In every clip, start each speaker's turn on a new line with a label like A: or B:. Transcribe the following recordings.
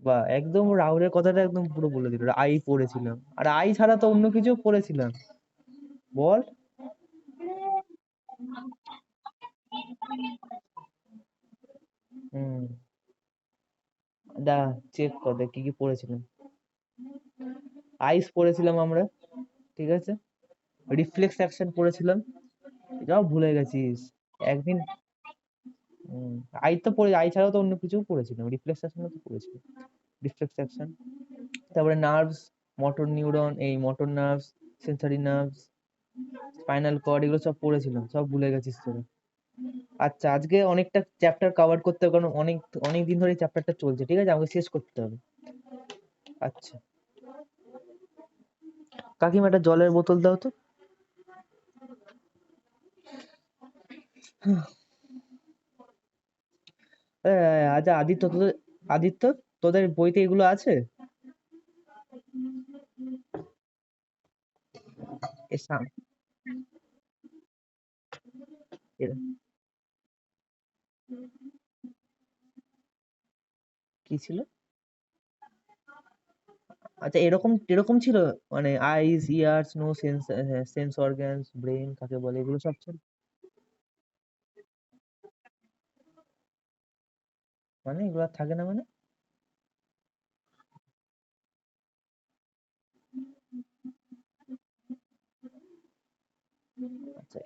A: বা একদম রাহুলের কথাটা একদম পুরো বলে দিল, আই পড়েছিলাম, আর আই ছাড়া তো অন্য কিছু পড়েছিলাম। বল। হুম। দা চেক কর দেখ কি কি পড়েছিলাম। আইস পড়েছিলাম আমরা, ঠিক আছে। রিফ্লেক্স অ্যাকশন পড়েছিলাম, এটাও ভুলে গেছিস একদিন। আই তো পড়ে, আই ছাড়াও তো অন্য কিছু পড়েছিলাম, রিফ্লেক্স অ্যাকশনও তো পড়েছিলাম। রিফ্লেক্স অ্যাকশন, তারপরে নার্ভস, মোটর নিউরন, এই motor nerves, sensory nerves, spinal cord, এগুলো সব পড়েছিলাম, সব ভুলে গেছিস তোরা। আচ্ছা, আজকে অনেকটা চ্যাপ্টার কভার করতে হবে, কারণ অনেক অনেক দিন ধরে চ্যাপ্টারটা চলছে, ঠিক আছে, আমাকে শেষ করতে হবে। আচ্ছা, কাকিমা একটা জলের বোতল দাও তো। আচ্ছা আদিত্য, তোদের আদিত্য তোদের বইতে এগুলো আছে? এ সাম- এ- কি ছিল? আচ্ছা, এরকম এরকম ছিল, মানে eyes, ears, nose sense, sense organs, brain কাকে বলে, এগুলো সব ছিল? মানে এগুলো আর থাকে না মানে? আচ্ছা,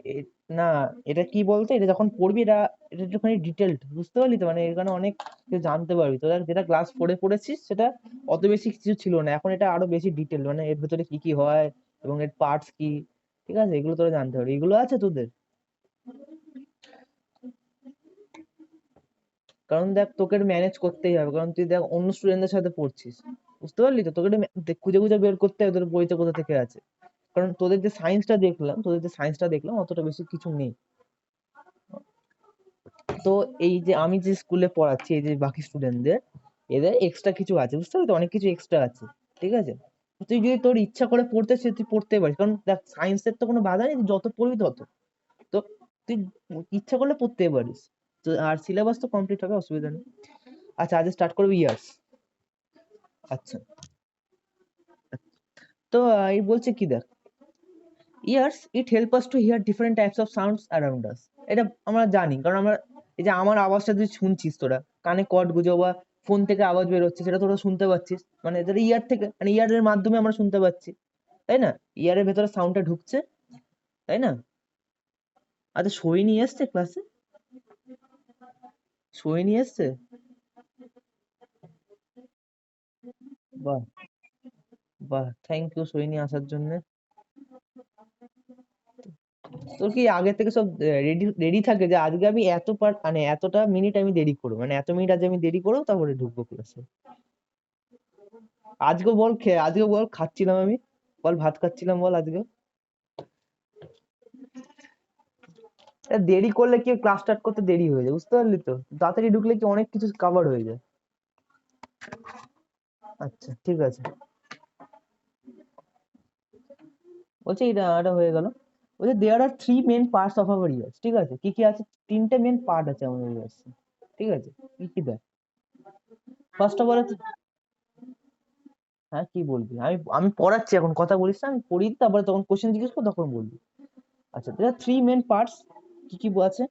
A: না, এটা কি বলতো, এটা যখন পড়বি, এটা এটা একটুখানি ডিটেলড, বুঝতে পারলি তো, মানে এখানে অনেক কিছু জানতে পারবি। তোরা যেটা ক্লাস ফোরে পড়েছিস সেটা অত বেশি কিছু ছিল না, এখন এটা আরো বেশি ডিটেল, মানে এর ভেতরে কি কি হয় এবং এর পার্টস কি, ঠিক আছে, এগুলো তোরা জানতে পারবি। এগুলো আছে তোদের? কারণ দেখ, তোকে ম্যানেজ করতেই হবে, কারণ তুই দেখ অন্য স্টুডেন্টদের সাথে পড়ছিস, বুঝতে পারলি তো, তোকে খুঁজে খুঁজে বের করতে হবে তোর বইতে কোথা থেকে আছে। কারণ তোদের যে সায়েন্সটা দেখলাম অতটা বেশি কিছু নেই। তো এই যে আমি যে স্কুলে পড়াচ্ছি, এই যে বাকি স্টুডেন্টদের, এদের এক্সট্রা কিছু আছে, বুঝতে পারলি তো, অনেক কিছু এক্সট্রা আছে, ঠিক আছে। তুই যদি তোর ইচ্ছা করে পড়তে সে তুই পড়তে পারিস, কারণ দেখ সায়েন্সের তো কোনো বাধা নেই, তুই যত পড়বি তত। তো তুই ইচ্ছা করলে পড়তে পারিস। তো আর সিলেবাস তো কমপ্লিট হবে, অসুবিধা নেই। আচ্ছা, আজ স্টার্ট করবি ইয়ার্স। আচ্ছা, তো এই বলছে কি দেখ, years it help us to here different types of sounds around us. এটা আমরা জানি, কারণ আমরা, এই যে আমার আওয়াজটা তুই শুনছিস, তোরা কানে কর্ড গুঁজো বা ফোন থেকে আওয়াজ বের হচ্ছে, সেটা তোরা শুনতে পাচ্ছিস, মানে যেটা ইয়ার থেকে, মানে ইয়ারের মাধ্যমে আমরা শুনতে পাচ্ছি, তাই না? ইয়ারের ভেতরে সাউন্ডটা ঢুকছে, তাই না? আচ্ছা, সই নিয়ে এসছে ক্লাসে? সই নিয়ে এসছে? বাহ, বাহ, থ্যাংক ইউ সই নিয়ে আসার জন্য। তোর কি আগে থেকে সব রেডি রেডি থাকে যে আজকে আমি এত পার, মানে এতটা মিনিট আমি দেরি করবো, মানে এত মিনিট আজ আমি দেরি করবো, তারপরে ঢুকবো ক্লাসে? আজকে বল আজকে বল খাচ্ছিলাম আমি, বল ভাত খাচ্ছিলাম, বল আজকে। দেরি করলে কি ক্লাস স্টার্ট করতে দেরি হয়ে যায়, বুঝতে পারলি তো, তাড়াতাড়ি ঢুকলে কি অনেক কিছু কভার হয়ে যায়। আচ্ছা, ঠিক আছে। বলছি এটা হয়ে গেল। বলছে there are three main parts of our ears, ঠিক আছে, কি কি আছে? তিনটে মেন পার্ট আছে আমাদের ইয়ার্স, ঠিক আছে। কি কি দেখ, ফার্স্ট অফ অল আছে, হ্যাঁ কি বলবি, আমি আমি পড়াচ্ছি এখন, কথা বলিস না, আমি পড়ি, তারপরে তখন কোশ্চেন জিজ্ঞেস করো তখন বলবি। আচ্ছা, দেয়ার থ্রি মেন পার্টস, কি কি আছে?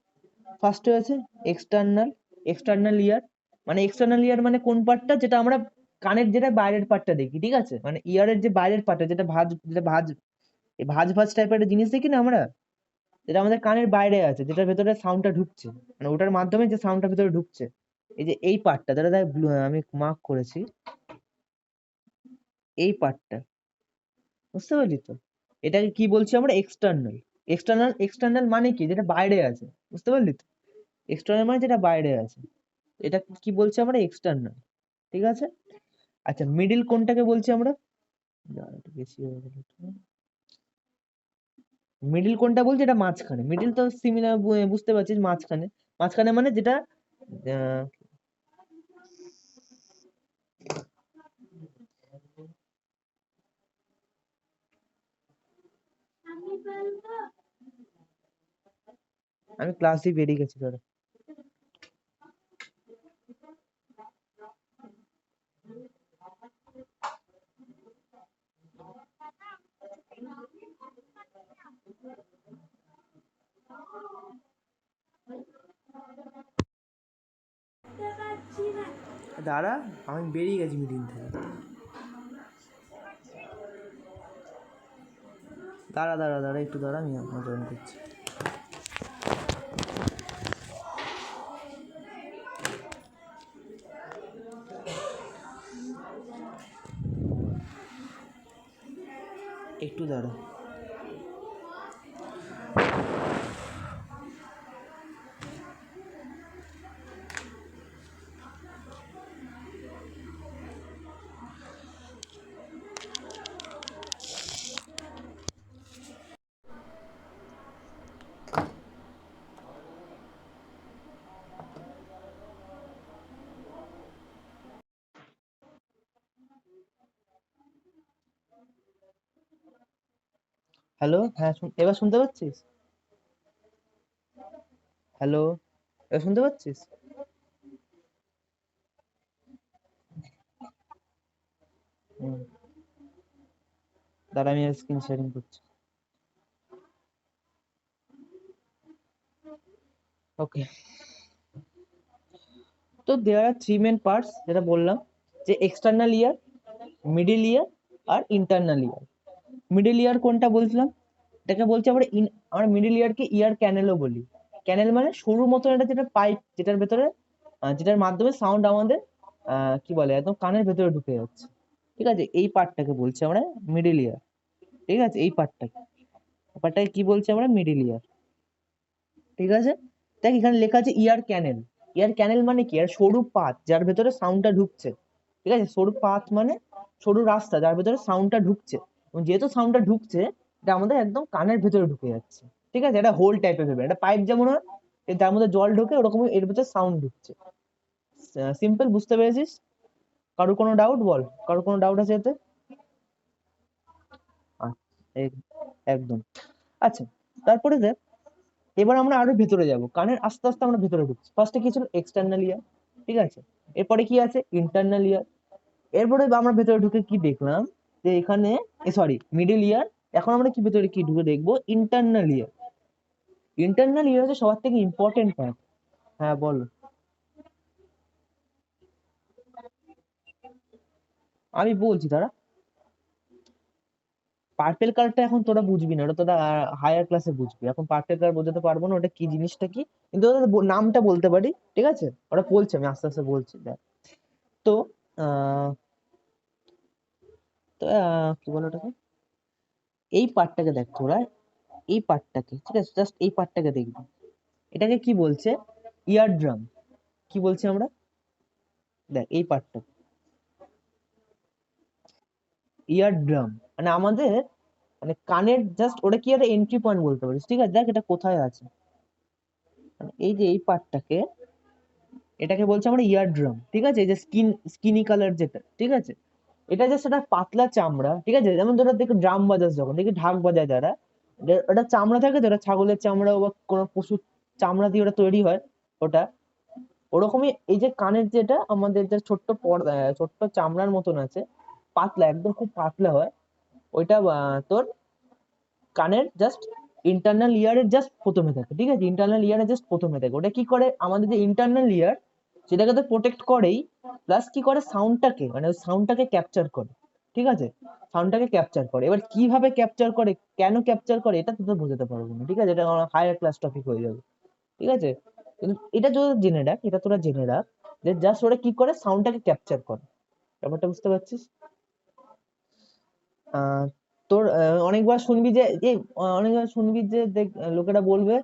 A: ফার্স্টে আছে এক্সটার্নাল, এক্সটার্নাল ইয়ার। মানে এক্সটার্নাল ইয়ার মানে কোন পার্টটা, যেটা আমরা কানের যেটা বাইরের পার্টটা দেখি, ঠিক আছে, মানে ইয়ারের যে বাইরের পার্টটা, যেটা ভাঁজ, যেটা ভাঁজ, এই ভাঁজ ভাঁজ টাইপের একটা জিনিস দেখি না আমরা, যেটা আমাদের কানের বাইরে আছে, যেটার ভেতরে সাউন্ডটা ঢুকছে, মানে ওটার মাধ্যমে যে সাউন্ডটা ভেতরে ঢুকছে, এই যে এই পার্টটা, যেটা দেখ আমি মার্ক করেছি, এই পার্টটা, বুঝতে পারলি তো, এটাকে কি বলছি আমরা, এক্সটার্নাল। এক্সটার্নাল, এক্সটার্নাল মানে কি, যেটা বাইরে আছে, বুঝতে পারলি তো, এক্সটার্নাল মানে যেটা বাইরে আছে, এটা কি বলছি আমরা, এক্সটার্নাল, ঠিক আছে। আচ্ছা, মিডিল কোনটাকে বলছি আমরা? দাঁড়া, একটু বেশি হয়ে গেল। মিডিল কোনটা বলছি, এটা মাঝখানে, মিডিল তো সিমিলার, বুঝতে পারছিস, মাঝখানে। মাঝখানে মানে যেটা, আহ, আমি ক্লাস দিয়ে বেরিয়ে গেছি ধরো। দাঁড়া, আমি বেরিয়ে গেছি মিটিং থেকে। দাঁড়া দাঁড়া দাঁড়া একটু দাঁড়া, আমি আপনার জয়েন করছি। একটু দাঁড়া। হ্যালো, হ্যাঁ এবার শুনতে পাচ্ছিস? হ্যালো, এবার শুনতে পাচ্ছিস? দাঁড়া, আমি স্ক্রিন শেয়ারিং করছি। ওকে, তো দেয়ার আর থ্রি মেন পার্টস, যেটা বললাম, যে এক্সটার্নাল ইয়ার, মিডিল ইয়ার আর ইন্টারনাল ইয়ার। মিডিল ইয়ার কোনটা বলছিলাম? এটাকে বলছি আমরা মিডিল ইয়ারকে ইয়ার ক্যানেলও বলি। ক্যানেল মানে সরু মতন একটা যেটা পাইপ, যেটার ভেতরে যেটার মাধ্যমে সাউন্ড আমাদের কি বলে একদম কানের ভেতরে ঢুকে যাচ্ছে। ঠিক আছে, এই পার্টটাকে বলছি আমরা মিডিল ইয়ার। ঠিক আছে, এই পার্টটাকে কি বলছি আমরা? মিডিল ইয়ার। ঠিক আছে, দেখ এখানে লেখা আছে ইয়ার ক্যানেল। ইয়ার ক্যানেল মানে কি? আর সরু পাত যার ভেতরে সাউন্ডটা ঢুকছে। ঠিক আছে, সরু পাত মানে সরু রাস্তা যার ভেতরে সাউন্ডটা ঢুকছে, এবং যেহেতু সাউন্ডটা ঢুকছে, এটা আমাদের একদম কানের ভেতরে ঢুকে যাচ্ছে। ঠিক আছে, এটা হোল টাইপের ভেবে, এটা পাইপ যেমন হয় যার মধ্যে জল ঢোকে, ওরকম এর ভেতরে সাউন্ড ঢুকছে। সিম্পল, বুঝতে পেরেছিস? কারোর কোনো ডাউট? বল, কারোর কোনো ডাউট আছে এতে? একদম। আচ্ছা, তারপরে দেখ, এবার আমরা আরো ভেতরে যাব, কানের আস্তে আস্তে আমরা ভেতরে ঢুকছি। ফার্স্টে কি ছিল? এক্সটার্নাল ইয়ার। ঠিক আছে, এরপরে কি আছে? ইন্টারনাল ইয়ার। এরপরে আমরা ভেতরে ঢুকে কি দেখলাম, যে এখানে সরি, মিডল ইয়ার। এখন আমরা কি ভেতরে কি ঢুকে দেখবো? ইন্টারনাল ইয়ার। ইন্টারনাল ইয়ার হচ্ছে সবার থেকে ইম্পর্টেন্ট পার্ট। হ্যাঁ বল। আমি বলছি, তারা পার্পেল কালারটা এখন তোরা বুঝবি না, ওটা তোরা হায়ার ক্লাসে বুঝবি। এখন পার্পেল কালার বোঝাতে পারবো না, ওটা কি জিনিসটা কি, কিন্তু ওদের নামটা বলতে পারি। ঠিক আছে, ওটা বলছি, আমি আস্তে আস্তে বলছি। দেখ, তো আহ তো কি বলে ওটাকে, এই পার্টটাকে দেখ তোরা, এই পার্টটাকে, ঠিক আছে, জাস্ট এই পার্টটাকে দেখবি। এটাকে কি বলছে? ইয়ার ড্রাম। কি বলছি আমরা? দেখ এই পার্টটা ইয়ার ড্রাম, মানে আমাদের মানে কানের জাস্ট, ওটা কি একটা এন্ট্রি পয়েন্ট বলতে পারিস। ঠিক আছে, দেখ এটা কোথায় আছে, মানে এই যে এই পার্টটাকে, এটাকে বলছে আমরা ইয়ার ড্রাম। ঠিক আছে, এই যে স্কিনি কালার যেটা, ঠিক আছে, এটা জাস্ট একটা পাতলা চামড়া। ঠিক আছে, যেমন ধরো দেখো ড্রাম বাজাস, যখন দেখি ঢাক বাজায় যারা, ওটা চামড়া থাকে, যেটা ছাগলের চামড়া বা কোনো পশুর চামড়া দিয়ে ওটা তৈরি হয় ওটা। ওরকমই এই যে কানের যেটা আমাদের যে ছোট্ট পর্দা, ছোট্ট চামড়ার মতন আছে, পাতলা, একদম খুব পাতলা হয় ওইটা। তোর কানের জাস্ট ইন্টারনাল ইয়ারের জাস্ট প্রথমে থাকে। ঠিক আছে, ইন্টারনাল ইয়ারের জাস্ট প্রথমে থাকে। ওটা কি করে? আমাদের যে ইন্টারনাল ইয়ার, সেটাকে তো প্রোটেক্ট করেই, প্লাস কি করে? সাউন্ডটাকে, মানে ওই সাউন্ডটাকে ক্যাপচার করে। ঠিক আছে, সাউন্ডটাকে ক্যাপচার করে। এবার কিভাবে ক্যাপচার করে, কেন ক্যাপচার করে, এটা তোদের বোঝাতে পারবো না। ঠিক আছে, এটা আমার হায়ার ক্লাস টপিক হয়ে যাবে। ঠিক আছে, কিন্তু এটা তোরা জেনে রাখ, এটা তোরা জেনে রাখ, যে জাস্ট ওরা কি করে? সাউন্ডটাকে ক্যাপচার করে। ব্যাপারটা বুঝতে পারছিস? আহ তোর অনেকবার শুনবি যে অনেকবার শুনবি যে লোকেরা বলবে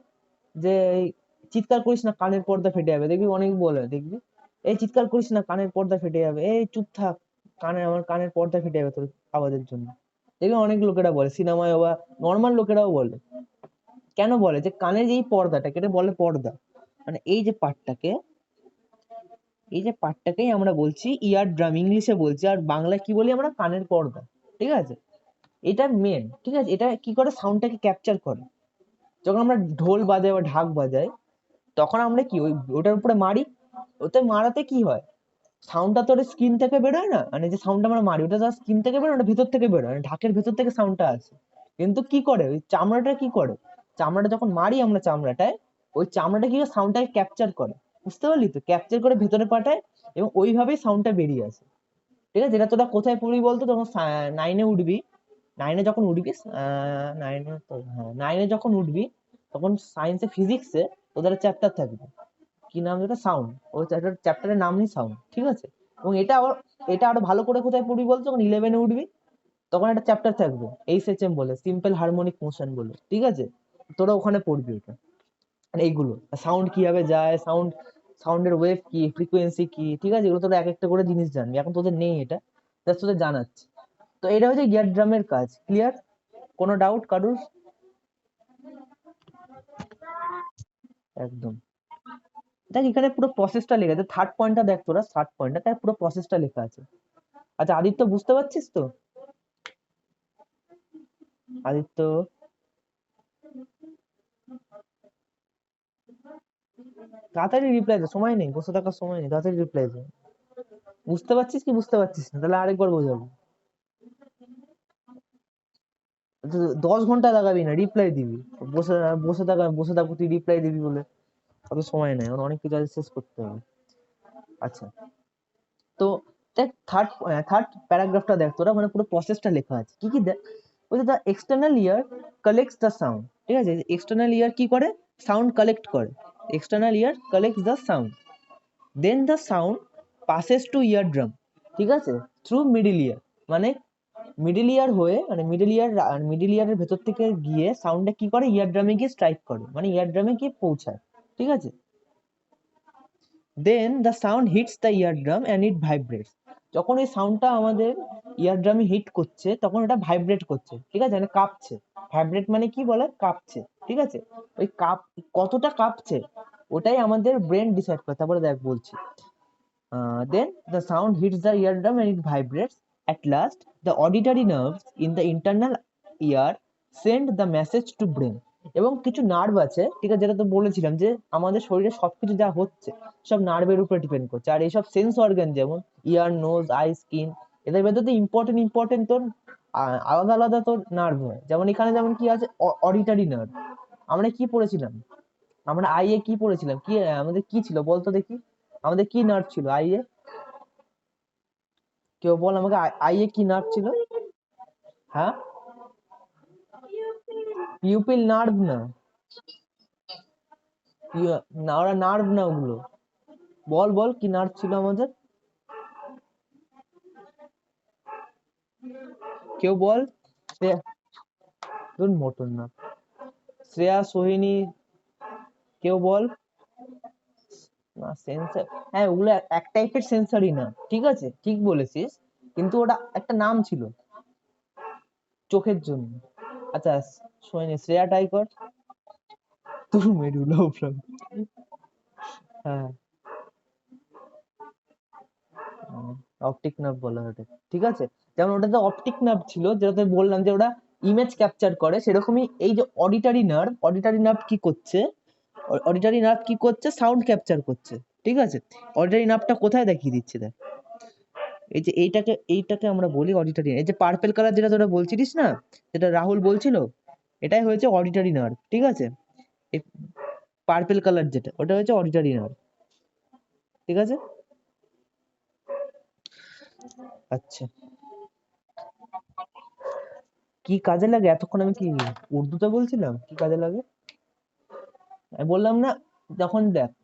A: যে এই চিৎকার করিস না, কানের পর্দা ফেটে যাবে। দেখবি অনেক বলে, দেখবি এই চিৎকার করিস না, কানের পর্দা ফেটে যাবে, এই চুপ থাক, আমার কানের পর্দা ফেটে যাবে তোর আওয়াজের জন্য। দেখবি অনেক লোকেরা বলে, সিনেমায় বা নর্মাল লোকেরাও বলে। কেন বলে? যে কানের এই পর্দাটাকে, এটা বলে পর্দা, মানে এই যে পার্টটাকে, এই যে পার্টটাকেই আমরা বলছি ইয়ার ড্রাম, ইংলিশে বলছি, আর বাংলায় কি বলি আমরা? কানের পর্দা। ঠিক আছে, এটা মেন। ঠিক আছে, এটা কি করে? সাউন্ডটাকে ক্যাপচার করে। যখন আমরা ঢোল বাজাই বা ঢাক বাজাই, তখন আমরা কি ওটার উপরে মারি, ওতে মারাতে কি হয়? সাউন্ডটা তো স্কিন থেকে বেরোয় না, মানে যে সাউন্ডটা আমরা মারি ওটা স্কিন থেকে বেরোয়, ওটা ভেতর থেকে বেরোয়, মানে ঢাকের ভেতর থেকে সাউন্ডটা আসে। কিন্তু কি করে ওই চামড়াটা? কি করে চামড়াটা যখন মারি আমরা চামড়াটায়, ওই চামড়াটা কি সাউন্ডটাকে ক্যাপচার করে। বুঝতে পারলি তো, ক্যাপচার করে ভেতরে পাঠায় এবং ওইভাবেই সাউন্ডটা বেরিয়ে আসে। ঠিক আছে, যেটা তোরা কোথায় পড়বি বলতো, তখন 9-এ উঠবি, 9-এ যখন উঠবি, 9-এ তো হ্যাঁ 9-এ যখন উঠবি তখন সায়েন্সে ফিজিক্সে তোদের চ্যাপ্টার থাকবে, কি নাম যেটা, সাউন্ড। ওই চ্যাপ্টারের নামই সাউন্ড, ঠিক আছে। এবং এটা আরো ভালো করে কোথায় পড়বি বলতো, যখন 11-এ উঠবি তখন একটা চ্যাপ্টার থাকবে এইচএচএম বলে, সিম্পল হারমোনিক মোশন বলে, ঠিক আছে। তোরা ওখানে পড়বি ওটা, মানে এইগুলো সাউন্ড কিভাবে যায়, সাউন্ডের ওয়েভ কি, ফ্রিকোয়েন্সি কি, ঠিক আছে, এগুলো তোরা এক একটা করে জিনিস জানবি, এখন তোদের নেই এটা, জাস্ট তোদের জানাচ্ছি। তো এটা হচ্ছে গিয়ার ড্রামের কাজ, ক্লিয়ার? কোনো ডাউট কারুর? একদম। দেখ এখানে পুরো প্রসেসটা লেখা আছে, থার্ড পয়েন্টটা দেখ তোরা, থার্ড পয়েন্টটা তার পুরো প্রসেসটা লেখা আছে। আচ্ছা আদিত্য, বুঝতে পারছিস তো? আদিত্য, তাড়াতাড়ি রিপ্লাই দে, সময় নেই, বসে থাকার সময় নেই, তাড়াতাড়ি রিপ্লাই দে। বুঝতে পারছিস কি বুঝতে পারছিস না, তাহলে আরেকবার বোঝাবো। 10 ঘন্টা লাগাবি না, রিপ্লাই দিবি। বসে বসে থাকবো তুই রিপ্লাই দিবি বলে, অত সময় নেই, আমার অনেক কিছু আছে শেষ করতে হবে। আচ্ছা, তো দেখ থার্ড থার্ড প্যারাগ্রাফটা দেখ তোরা, মানে পুরো প্রসেসটা লেখা আছে, কি কি দেখ। ওই the external ear collects the sound, ঠিক আছে, এক্সটার্নাল ইয়ার কি করে, সাউন্ড কালেক্ট করে, external ear collects the sound, then the sound passes to ear drum, ঠিক আছে, থ্রু মিডল ইয়ার, মানে মিডল ইয়ার হয়ে, মানে মিডল ইয়ারের ভেতর থেকে গিয়ে সাউন্ডটা কি করে, ইয়ার ড্রামে গিয়ে স্ট্রাইক করে, মানে ইয়ার ড্রামে গিয়ে পৌঁছায়, ঠিক আছে। Then the sound hits the ear drum and it vibrates, যখন এই সাউন্ডটা আমাদের ইয়ার ড্রামে হিট করছে তখন এটা ভাইব্রেট করছে, ঠিক আছে, মানে কাঁপছে। ভাইব্রেট মানে কি বলে, কাঁপছে, ঠিক আছে। ওই কতটা কাঁপছে ওটাই আমাদের ব্রেন ডিসাইড করে। তারপরে দেখ বলছি, then the sound hits the eardrum and it vibrates. At last, the auditory nerves in the internal ear send the message to brain. এবং কিছু নার্ভ আছে, ঠিক আছে, যেটা তো বলেছিলাম যে আমাদের শরীরে সবকিছু যা হচ্ছে সব নার্ভের উপরে ডিপেন্ড করছে। আর এইসব সেন্স অর্গান যেমন ইয়ার, নোজ, আই, স্কিন, এদের ভেতর তো ইম্পর্টেন্ট তোর আলাদা আলাদা তোর নার্ভ হয়। যেমন এখানে যেমন কি আছে, অডিটারি নার্ভ। আমরা কি পড়েছিলাম, আমরা আই এ কি পড়েছিলাম, কি আমাদের কি ছিল বলতো দেখি, আমাদের কি নার্ভ ছিল আই এ? কেউ বল আমাকে, আই এ কি নার্ভ ছিল? হ্যাঁ, পিউপিল নার্ভ না, না ওরা নার্ভ না ওগুলো। বল বল কি নার্ভ ছিল আমাদের, কেউ বল। মোটর না, শ্রেয়া, সোহিনী, কেউ বল না। সেন্সর, হ্যাঁ ওগুলো এক টাইপের সেন্সরই না, ঠিক আছে, ঠিক বলেছিস, কিন্তু ওটা একটা নাম ছিল চোখের জন্য। আচ্ছা সোহিনী, শ্রেয়া ট্রাই কর। তোর মেরুলা, হ্যাঁ অপটিক নার্ভ বলা হয় ওটাকে, ঠিক আছে। যেমন ওটাতে অপটিক নার্ভ ছিল, যেটাতে বললাম যে ওটা ইমেজ ক্যাপচার করে, সেরকমই এই যে অডিটারি নার্ভ কি করছে, সাউন্ড ক্যাপচার করছে, ঠিক আছে। অডিটারি নার্ভটা কোথায় দেখিয়ে দিচ্ছে দেখ, এই যে এইটাকে আমরা বলি অডিটারি। এই যে পার্পল কালার যেটা তোরা বলছিলিস না, যেটা রাহুল বলছিল, এটাই হয়েছে অডিটারি নার্ভ, ঠিক আছে। এই পার্পল কালার যেটা, ওটা হচ্ছে অডিটারি নার্ভ, ঠিক আছে। আচ্ছা, কি কাজে লাগে এতক্ষণ আমি কি উর্দুতে বলছিলাম, কি কাজে লাগে আমি বললাম না,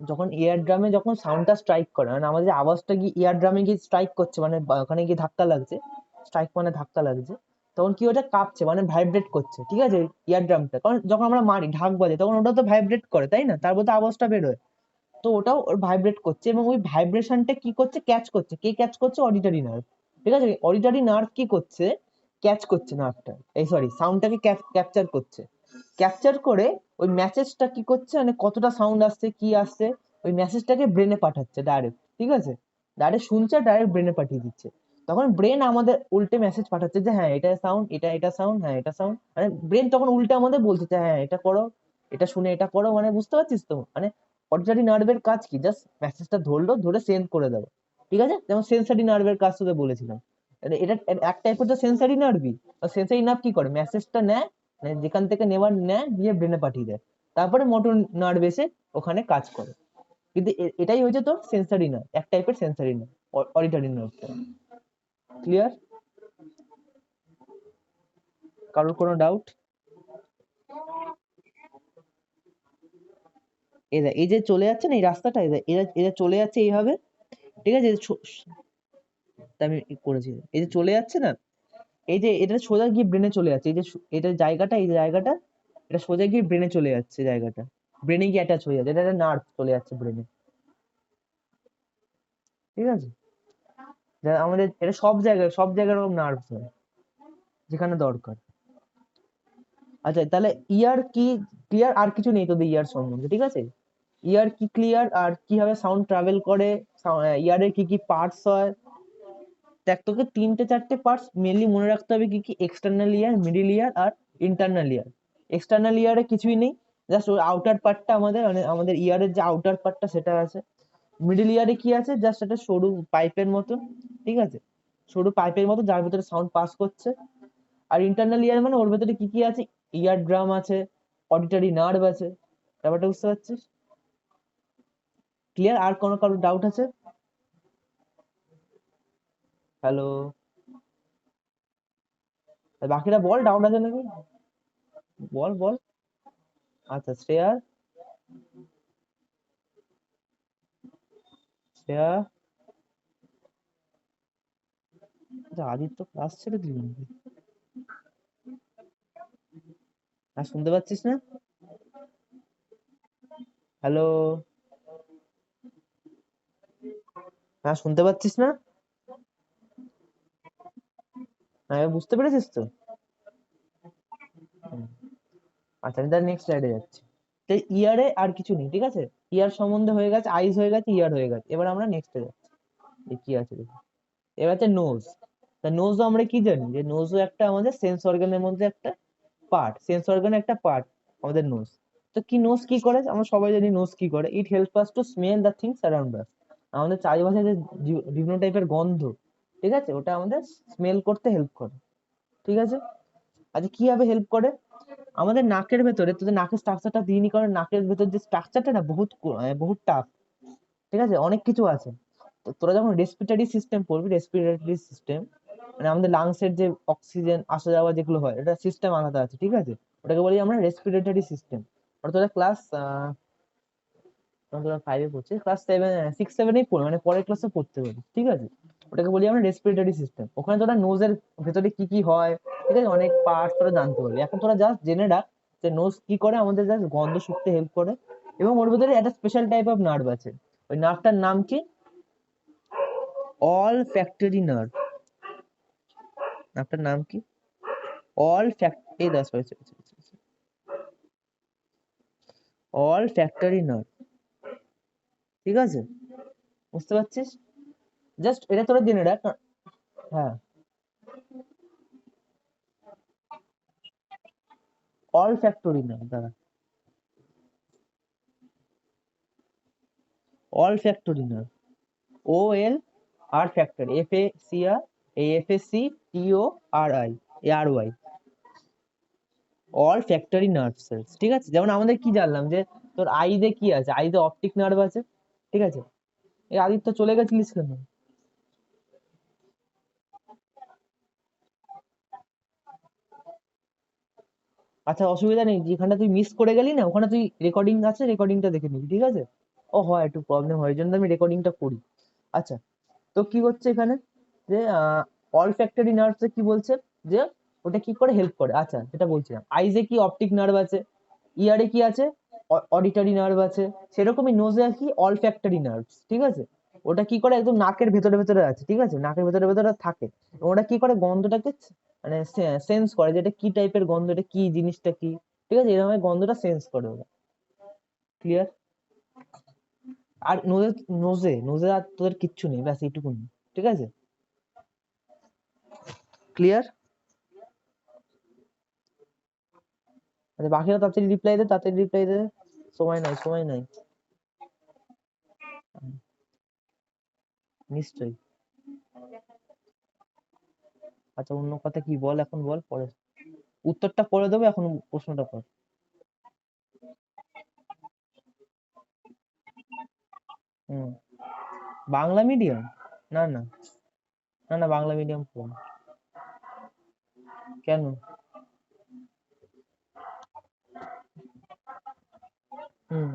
A: যখন ইয়ার ড্রামে যখন সাউন্ডটা স্ট্রাইক করে, মানে আমাদের আওয়াজটা গিয়ে ইয়ার ড্রামে গিয়ে স্ট্রাইক করছে, মানে ওখানে গিয়ে ধাক্কা লাগছে, স্ট্রাইক মানে ধাক্কা লাগছে, তখন কি ওটা কাঁপছে, মানে ভাইব্রেট করছে, ঠিক আছে, ইয়ার ড্রামটা। কারণ যখন আমরা মারি ঢাক বাজে তখন ওটা তো ভাইব্রেট করে, তাই না, তারপর তো আওয়াজটা বেরোয়। তো ওটাও ভাইব্রেট করছে এবং ওই ভাইব্রেশনটা কি করছে, ক্যাচ করছে। কে ক্যাচ করছে, অডিটরি নার্ভ, ঠিক আছে। অডিটরি নার্ভ কি করছে, ক্যাচ করছে নার্ভটা, এই সরি সাউন্ডটাকে ক্যাপচার করছে। ক্যাপচার করে ওই মেসেজটা কি করছে, মানে কতটা সাউন্ড আসছে কি আসছে, ওই মেসেজটাকে ব্রেনে পাঠাচ্ছে ডাইরেক্ট, ঠিক আছে। ডাইরেক্ট শুনছে, ডাইরেক্ট ব্রেনে পাঠিয়ে দিচ্ছে। তখন ব্রেন আমাদের উল্টে মেসেজ পাঠাচ্ছে যে হ্যাঁ এটা সাউন্ড, এটা সাউন্ড, হ্যাঁ এটা সাউন্ড, মানে ব্রেন তখন উল্টে আমাদের বলছে যে হ্যাঁ এটা করো, এটা শুনে এটা করো, মানে বুঝতে পারছিস তো, মানে অডিটরি নার্ভের কাজ কি, জাস্ট মেসেজটা ধরলো, ধরে সেন্ড করে দেবো, ঠিক আছে। যেমন সেন্সরি নার্ভের কাজ তোদের বলেছিলাম, এটা এক টাইপের তো সেন্সরি নার্ভই। সেন্সরি নার্ভ কি করে, মেসেজটা নেয়, মানে যেখান থেকে নেওয়ার নেয়, দিয়ে ব্রেনে পাঠিয়ে দেয়, তারপরে মোটর নার্ভ এসে ওখানে কাজ করে, কিন্তু এটাই হয়েছে তোর সেন্সারি নার্ভ, এক টাইপের sensory nerve, auditory nerve. Clear? কারোর কোনো ডাউট? এই যে চলে যাচ্ছে না এই রাস্তাটা, এরা এরা চলে যাচ্ছে এইভাবে, ঠিক আছে? আমি করেছি, এই যে চলে যাচ্ছে না, এই যে এটা সোজা গিয়ে ব্রেনে চলে যাচ্ছে, এই যে এটা জায়গাটা, এই জায়গাটা, এটা সোজা গিয়ে ব্রেনে চলে যাচ্ছে, জায়গাটা ব্রেনে গিয়ে অ্যাটাচ হয়ে যাচ্ছে, এটা একটা নার্ভ চলে যাচ্ছে ব্রেনে, ঠিক আছে? আমাদের এটা সব জায়গায় এরকম নার্ভ হয় যেখানে দরকার। আচ্ছা তাহলে ইয়ার কি ক্লিয়ার? আর কিছু নেই তোদের ইয়ার সম্বন্ধে, ঠিক আছে? ইয়ার কি ক্লিয়ার? আর কিভাবে সাউন্ড ট্রাভেল করে, ইয়ারের কি কি পার্টস হয়? দেখ তোকে 3-4টে পার্টস মেনলি মনে রাখতে হবে, কি কি? এক্সটার্নাল ইয়ার, মিডিল ইয়ার আর ইন্টারনাল ইয়ার। এক্সটার্নাল ইয়ারে কিছুই নেই, জাস্ট ওই আউটার পার্টটা আমাদের, মানে আমাদের ইয়ারের যে আউটার পার্টটা সেটা আছে। মিডিল ইয়ারে কি আছে? জাস্ট একটা সরু পাইপের মতন, ঠিক আছে? সরু পাইপের মতো যার ভিতরে সাউন্ড পাস করছে। আর ইন্টারনাল ইয়ার মানে ওর ভেতরে কি কি আছে? ইয়ার ড্রাম আছে, অডিটরি নার্ভ আছে। ব্যাপারটা বুঝতে পারছিস? ক্লিয়ার? আর কোনো কারো ডাউট আছে? হ্যালো, বাকিরা বল, ডাউট আছে নাকি? বল বল। আচ্ছা শ্রেয়া, শ্রেয়া, আচ্ছা আদিত্য ক্লাস ছেড়ে দিল নাকি? আর শুনতে পাচ্ছিস না? হ্যালো, হ্যাঁ শুনতে পাচ্ছিস না? হ্যাঁ এবার বুঝতে পেরেছিস তো? হুম। আচ্ছা আমি তাহলে নেক্সট স্লাইডে যাচ্ছি। তো ইয়ারে আর কিছু নেই, ঠিক আছে? ইয়ার সম্বন্ধে হয়ে গেছে, আইস হয়ে গেছে, ইয়ার হয়ে গেছে। এবার আমরা নেক্সটে যাচ্ছি, কি আছে দেখি। এবার হচ্ছে নোজ। তা নোজও আমরা কি জানি, যে নোজও একটা আমাদের সেন্স অর্গানের মধ্যে একটা পার্ট, সেন্স অর্গানের একটা পার্ট আমাদের নোজ। তো কি নোজ কি করে? আমরা সবাই জানি নোজ কি করে। It help us to smell the things around us. আমাদের চারিপাশে যে বিভিন্ন টাইপের গন্ধ, ঠিক আছে, ওটা আমাদের স্মেল করতে হেল্প করে, ঠিক আছে? আচ্ছা কিভাবে হেল্প করে? আমাদের নাকের ভেতরে, তোদের নাকের স্ট্রাকচারটা দিইনি, কারণ নাকের ভেতর যে স্ট্রাকচারটা না বহুত বহুত টাফ, ঠিক আছে? অনেক কিছু আছে। তো তোরা যখন রেসপিরেটরি সিস্টেম পড়বি, রেসপিরেটরি সিস্টেম মানে আমাদের লাংসের যে অক্সিজেন আসা যাওয়া যেগুলো হয়, এটা সিস্টেম আলাদা আছে, ঠিক আছে? ওটাকে বলি আমরা রেসপিরেটরি সিস্টেম। ওটা তোরা ক্লাস, তোরা 5-এ পড়ছিস, ক্লাস 6-7-এই পড়ে, মানে পরের ক্লাসে পড়তে পারি, ঠিক আছে? ওটাকে বলি আমরা রেসপিরেটরি সিস্টেম। ওখানে তোরা নোজের ভেতরে কি কি হয়, ঠিক আছে, অনেক পার্টস তোরা জানতে পারবি। এখন তোরা জাস্ট জেনে রাখ যে নোজ কি করে, আমাদের জাস্ট গন্ধ শুকতে হেল্প করে, এবং ওর ভেতরে একটা স্পেশাল টাইপ অফ নার্ভ আছে। ওই নার্ভটার নাম কি? All factory nerve. নার্ভটার নাম কি? All factory, all factory nerve, ঠিক আছে? বুঝতে পারছিস? জাস্ট এটা তোরা জেনে রাখ। হ্যাঁ, অল ফ্যাক্টরি নার্ভ, দাঁড়া, olfactory nerve, O L R factory, F A C R, এই F A C T O R I, A R Y, olfactory nerve cells, ঠিক আছে? যেমন আমাদের কি জানলাম যে তোর আইতে কি আছে, আইতে অপটিক নার্ভ আছে, ঠিক আছে? এই আদিত্য চলে গেছিলিস কেন? আচ্ছা অসুবিধা নেই, যেখানে তুই মিস করে গেলি না, ওখানে তুই রেকর্ডিং আছে, রেকর্ডিংটা দেখে নিবি, ঠিক আছে? ও হয় একটু প্রবলেম হয়, এই জন্য আমি রেকর্ডিংটা করি। আচ্ছা, তো কি হচ্ছে এখানে, যে অল ফ্যাক্টরি নার্ভস কি বলছে, যে ওটা কি করে হেল্প করে। আচ্ছা যেটা বলছিলাম, আইজে কি অপটিক নার্ভ আছে, ইয়ারে কি আছে, অডিটরি নার্ভ আছে, সেরকমই নোজে কি অল ফ্যাক্টরি নার্ভস, ঠিক আছে? ওটা কি করে, একদম নাকের ভেতরে ভেতরে আছে, ঠিক আছে? নাকের ভেতরে ভেতরে থাকে। এবং ওটা কি করে, গন্ধটাকে মানে সেন্স করে, যে এটা কি টাইপের গন্ধ, এটা কি জিনিসটা কি, ঠিক আছে? এরকম গন্ধটা সেন্স করে ওরা। ক্লিয়ার? আর নোজে, নোজে আর তোদের কিচ্ছু নেই, ব্যাস এইটুকুনি, ঠিক আছে? ক্লিয়ার? আচ্ছা বাকিরা তাড়াতাড়ি রিপ্লাই দে, তাড়াতাড়ি রিপ্লাই দে, সময় নাই, সময় নাই। নিশ্চয়ই। আচ্ছা অন্য কথা কি বল, এখন বল, পরে উত্তরটা পরে দেবো, এখন প্রশ্নটা কর। হুম। বাংলা মিডিয়াম? না না, না না, বাংলা মিডিয়াম পড়ি। কেন? হুম।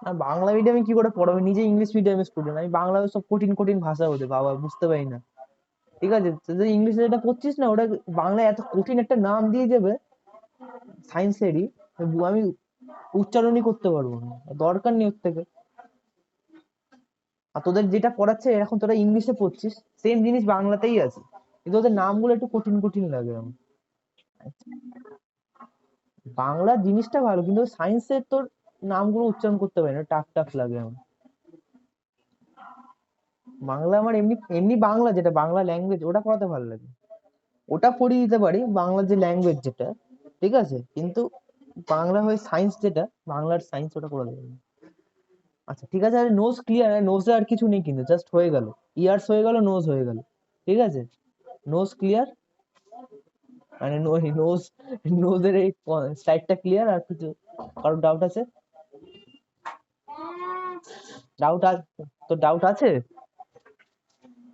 A: না, বাংলা মিডিয়ামে কি করে পড়াবে? নিজে ইংলিশ মিডিয়ামের স্টুডেন্ট, আমি বাংলা সব কঠিন কঠিন ভাষা ওদের, বাবা বুঝতে পারি না। ঠিক আছে, তুই ইংলিশে যেটা পড়ছিস না, ওটা বাংলায় এত কঠিন একটা নাম দিয়ে যাবে সায়েন্সেরই, আমি উচ্চারণই করতে পারবো না, দরকার নেই ওর থেকে। আর তোদের যেটা পড়াচ্ছে এখন তোরা ইংলিশে পড়ছিস, সেম জিনিস বাংলাতেই আছে, কিন্তু ওদের নামগুলো একটু কঠিন কঠিন লাগে আমার। বাংলা জিনিসটা ভালো, কিন্তু সায়েন্সের তোর নামগুলো উচ্চারণ করতে পারি না, টাফ টাফ লাগে আমার। বাংলা আমার এমনি এমনি বাংলা, যেটা বাংলা ল্যাঙ্গুয়েজ, ওটা পড়াতে ভালো লাগে, ওটা পড়িয়ে দিতে পারি, বাংলা যে ল্যাঙ্গুয়েজ যেটা, ঠিক আছে, কিন্তু বাংলা হয়ে সায়েন্স যেটা, বাংলার সায়েন্স, ওটা করে দেবে না। আচ্ছা ঠিক আছে, আরে নোজ ক্লিয়ার, নোজে আর কিছু নেই, কিন্তু জাস্ট হয়ে গেল, ইয়ার্স হয়ে গেল, নোজ হয়ে গেল, ঠিক আছে, নোজ ক্লিয়ার, মানে নোজ, নোজের এই সাইডটা ক্লিয়ার, আর কিছু কারোর ডাউট আছে? ডাউট আছে? তো ডাউট আছে?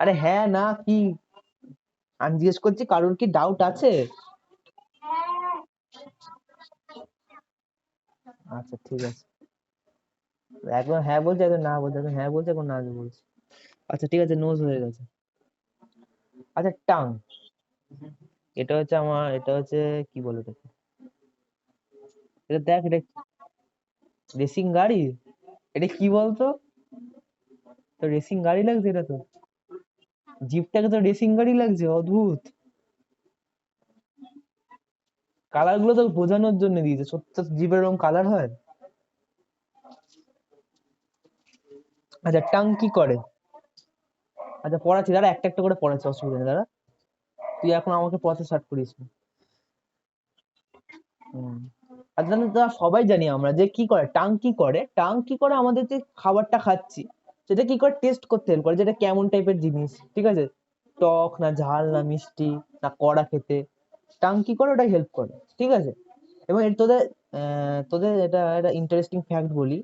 A: আরে হ্যাঁ না কি, আমি জিজ্ঞেস করছি কারোর কি ডাউট আছে? আচ্ছা ঠিক আছে, একবার হ্যাঁ বলছে, একবার না বলছে, একবার হ্যাঁ বলছে, একবার না বলছে। আচ্ছা ঠিক আছে, নোজ হয়ে গেছে। আচ্ছা টাং, এটা হচ্ছে আমার, এটা হচ্ছে কি বলে এটাকে, এটা দেখ, এটা রেসিং গাড়ি, এটা কি বলতো, তো রেসিং গাড়ি লাগছে এটা তো, জিপটাকে তো রেসিং গাড়ি লাগছে, অদ্ভুত। কালার গুলো তো বোঝানোর জন্য দিয়েছে, সত্য জিপের রকম কালার হয়। আচ্ছা টাং কি করে? আচ্ছা পড়াচ্ছি, দাঁড়া একটা একটা করে পড়াচ্ছি, অসুবিধা নেই, দাঁড়া, তুই এখন আমাকে পড়াতে স্টার্ট করিস না। হুম। আর তাহলে তো সবাই জানি আমরা যে কি করে, টাং কি করে, টাং কি করে, আমাদের যে খাবারটা খাচ্ছি সেটা কি করে টেস্ট করতে হেল্প করে, যেটা কেমন টাইপের জিনিস, ঠিক আছে, টক না ঝাল না মিষ্টি না কড়া খেতে, টাং কি করে, ওটা হেল্প করে, ঠিক আছে। এবং তোদের তোদের এটা একটা ইন্টারেস্টিং ফ্যাক্ট বলি,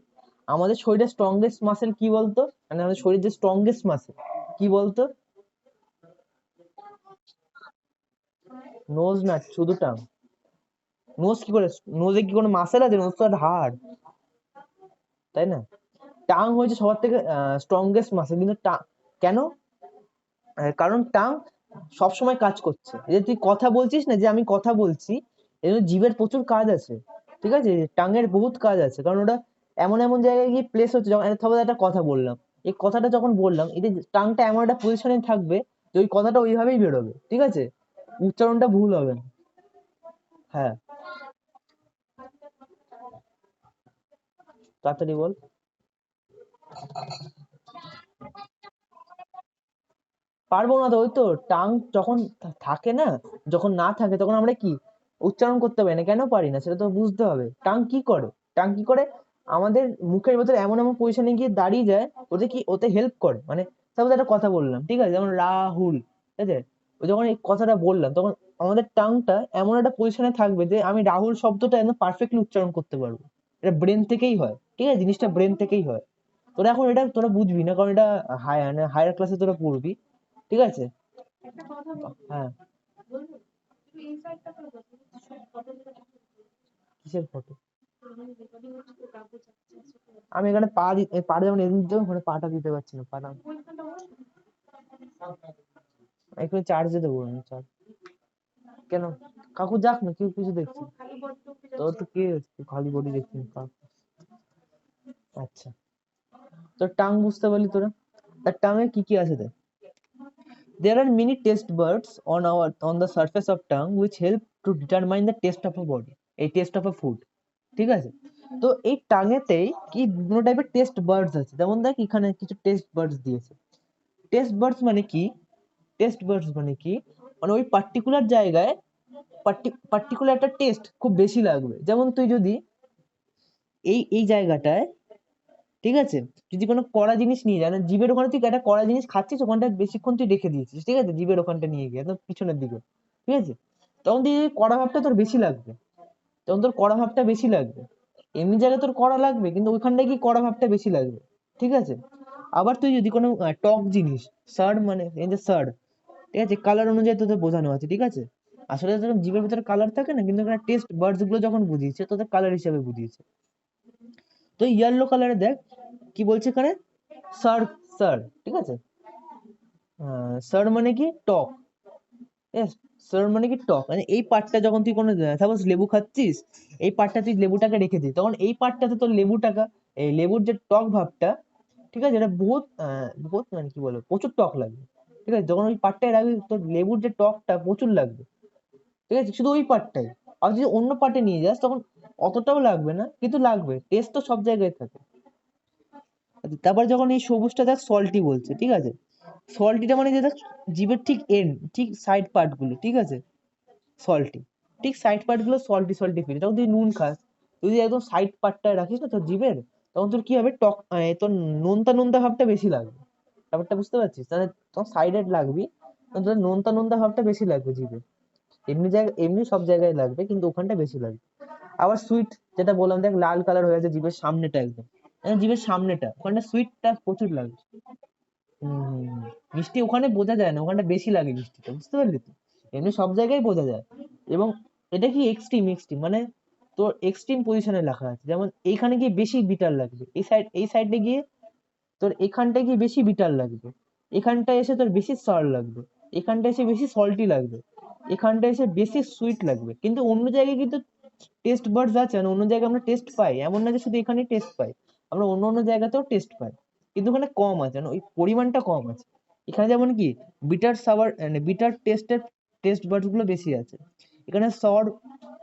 A: আমাদের শরীরের স্ট্রংগেস্ট মাসেল কি বলতো, মানে আমাদের শরীরের যে স্ট্রংগেস্ট মাসেল কি বলতো? নোজ না, শুধু টাং। নোজ কি করে, নোজে কি কোনো মাসেল আছে? নোজ তো একটা হাড়, তাই না? টাং হচ্ছে সবার থেকে স্ট্রংগেস্ট মাসেল, কিন্তু কেন? কারণ টাং সবসময় কাজ করছে, এই যে তুই কথা বলছিস না, যে আমি কথা বলছি, এই জন্য জিভের প্রচুর কাজ আছে, ঠিক আছে, টাঙের বহুত কাজ আছে, কারণ ওটা এমন এমন জায়গায় গিয়ে প্লেস হচ্ছে, যখন ধর একটা কথা বললাম, এই কথাটা যখন বললাম, এই যে টাংটা এমন একটা পজিশনে থাকবে যে ওই কথাটা ওইভাবেই বেরোবে, ঠিক আছে, উচ্চারণটা ভুল হবে না। হ্যাঁ, তাড়াতাড়ি বল। পারবো না তো, ওই তো টাং যখন থাকে না, যখন না থাকে তখন আমরা কি উচ্চারণ করতে পারি না, কেন পারি না সেটা তো বুঝতে হবে। টাং কি করে, টাং কি করে, আমাদের মুখের ভেতরে এমন এমন পজিশনে গিয়ে দাঁড়িয়ে যায়, ওতে কি, ওতে হেল্প করে, মানে সাপোজ একটা কথা বললাম, ঠিক আছে, যেমন রাহুল, ঠিক আছে, ওই যখন এই কথাটা বললাম, তখন আমাদের টাংটা এমন একটা পজিশনে থাকবে যে আমি রাহুল শব্দটা একদম পারফেক্টলি উচ্চারণ করতে পারবো। এটা ব্রেন থেকেই হয়, ঠিক আছে, জিনিসটা ব্রেন থেকেই হয়। তোরা এখন এটা তোরা বুঝবি না, কারণ এটা হায়ার ক্লাসে তোরা পড়বি, ঠিক আছে। হ্যাঁ, কিসের ফটো? আমি এখানে পাটা যেমন এদিকে দিতে হবে, ওখানে পাটা দিতে পারছি না, পাটা একটু চার্জে দেবো আমি, চার্জ। কেন? কাকু যাক না, কেউ কিছু দেখছি, তোর তো কে খালি বডি দেখছি আচ্ছা, তোর টাং বুঝতে পারলি তোরা, তার টাঙে কি কি আছে দেখ। There are many taste buds on the surface of tongue which help to determine the taste of a body, a taste of a food, ঠিক আছে। তো এই টাঙেতেই কি বিভিন্ন টাইপের টেস্ট বার্ডস আছে, যেমন দেখ এখানে কিছু টেস্ট বার্ডস দিয়েছে। টেস্ট বার্ডস মানে কি, টেস্ট বার্ডস মানে কি, মানে ওই পার্টিকুলার জায়গায় পার্টিকুলার একটা টেস্ট খুব বেশি লাগবে, যেমন তুই যদি এই এই জায়গাটায়, ঠিক আছে, যদি কোনো কড়া জিনিস নিয়ে যায় না, জিভের ওখানে তুই একটা কড়া জিনিস খাচ্ছিস, ওখানটা বেশিক্ষণ তুই রেখে দিয়েছিস, ঠিক আছে, জিভের ওখানটা নিয়ে গিয়ে একদম পিছনের দিকে, ঠিক আছে, তখন তুই কড়া ভাবটা তোর বেশি লাগবে, তখন তোর কড়া ভাবটা বেশি লাগবে। এমনি জায়গায় তোর কড়া লাগবে, কিন্তু ওইখানটায় কি কড়া ভাবটা বেশি লাগবে, ঠিক আছে। আবার তুই যদি কোনো টক জিনিস, সার মানে এই যে সার, ঠিক আছে, কালার অনুযায়ী তোদের বোঝানো আছে, ঠিক আছে। আসলে তোদের জীবের ভিতরে কালার থাকে না, কিন্তু এখানে টেস্ট বার্ডস গুলো যখন বুঝিয়েছে তোদের কালার হিসেবে বুঝিয়েছে। তো ইয়েলো কালারে দেখ কি বলছে এখানে, সার, সার, ঠিক আছে। সার মানে কি টক, yes, সার মানে কি টক, মানে এই পার্টটা যখন তুই কোনো সাপোজ লেবু খাচ্ছিস, এই পার্টটা তুই লেবুটাকে রেখে দিস, তখন এই পার্টটাতে তোর লেবুটাকে, এই লেবুর যে টক ভাবটা, ঠিক আছে, এটা বহুত বহুত মানে কি বলবো, প্রচুর টক লাগবে, ঠিক আছে। যখন ওই পার্টটায় রাখবি তোর লেবুর যে টকটা প্রচুর লাগবে, ঠিক আছে, শুধু ওই পার্টটাই। আর যদি অন্য পার্টে নিয়ে যাস তখন অতটাও লাগবে না, কিন্তু লাগবে, টেস্ট তো সব জায়গায় থাকে। আচ্ছা, তারপর যখন এই সবুজটা দেখ সল্টি বলছে, ঠিক আছে। সল্টিটা মানে যে দেখ জিভের ঠিক এন্ড, ঠিক সাইড পার্ট গুলো, ঠিক আছে, সল্টি, ঠিক সাইড পার্ট গুলো সল্টি সল্টি ফিল। যখন তুই নুন খাস, তুই যদি একদম সাইড পার্টটা রাখিস না তোর জিভের, তখন তোর কি হবে, টক তোর নোনতা নোনতা ভাবটা বেশি লাগবে। ব্যাপারটা বুঝতে পারছিস, তাহলে তখন সাইডে লাগবি, তখন তোর নোনতা নোনতা ভাবটা বেশি লাগবে জিভে। এমনি জায়গায় এমনি সব জায়গায় লাগবে, কিন্তু ওখানটা বেশি লাগবে। আবার সুইট, যেটা বললাম দেখ লাল কালার হয়ে আছে জিভের সামনেটা, একদম জিভের সামনেটা, ওখানটা সুইটটা প্রচুর লাগবে। হম হম হম। মিষ্টি ওখানে বোঝা যায় না, ওখানটা বেশি লাগে মিষ্টিটা, বুঝতে পারলি তো। এমনি সব জায়গায় বোঝা যায়। এবং এটা কি এক্সট্রিম, এক্সট্রিম মানে তোর এক্সট্রিম পজিশনে লেখা আছে, যেমন এইখানে গিয়ে বেশি বিটার লাগবে, এই সাইডে গিয়ে তোর এখানটায় গিয়ে বেশি বিটার লাগবে, এখানটায় এসে তোর বেশি সার লাগবে, এখানটায় এসে বেশি সল্টি লাগবে, এখানটায় এসে বেশি সুইট লাগবে। কিন্তু অন্য জায়গায় কিন্তু টেস্ট বাডস আছে, মানে অন্য জায়গায় আমরা টেস্ট পাই, এমন না যে শুধু এখানে টেস্ট পাই, আমরা অন্য অন্য জায়গাতেও টেস্ট পাই, কিন্তু ওখানে কম আছে, মানে ওই পরিমাণটা কম আছে। এখানে যেমন কি বিটার সাওয়ার, মানে বিটার টেস্টের টেস্ট বাডস গুলো বেশি আছে, এখানে সর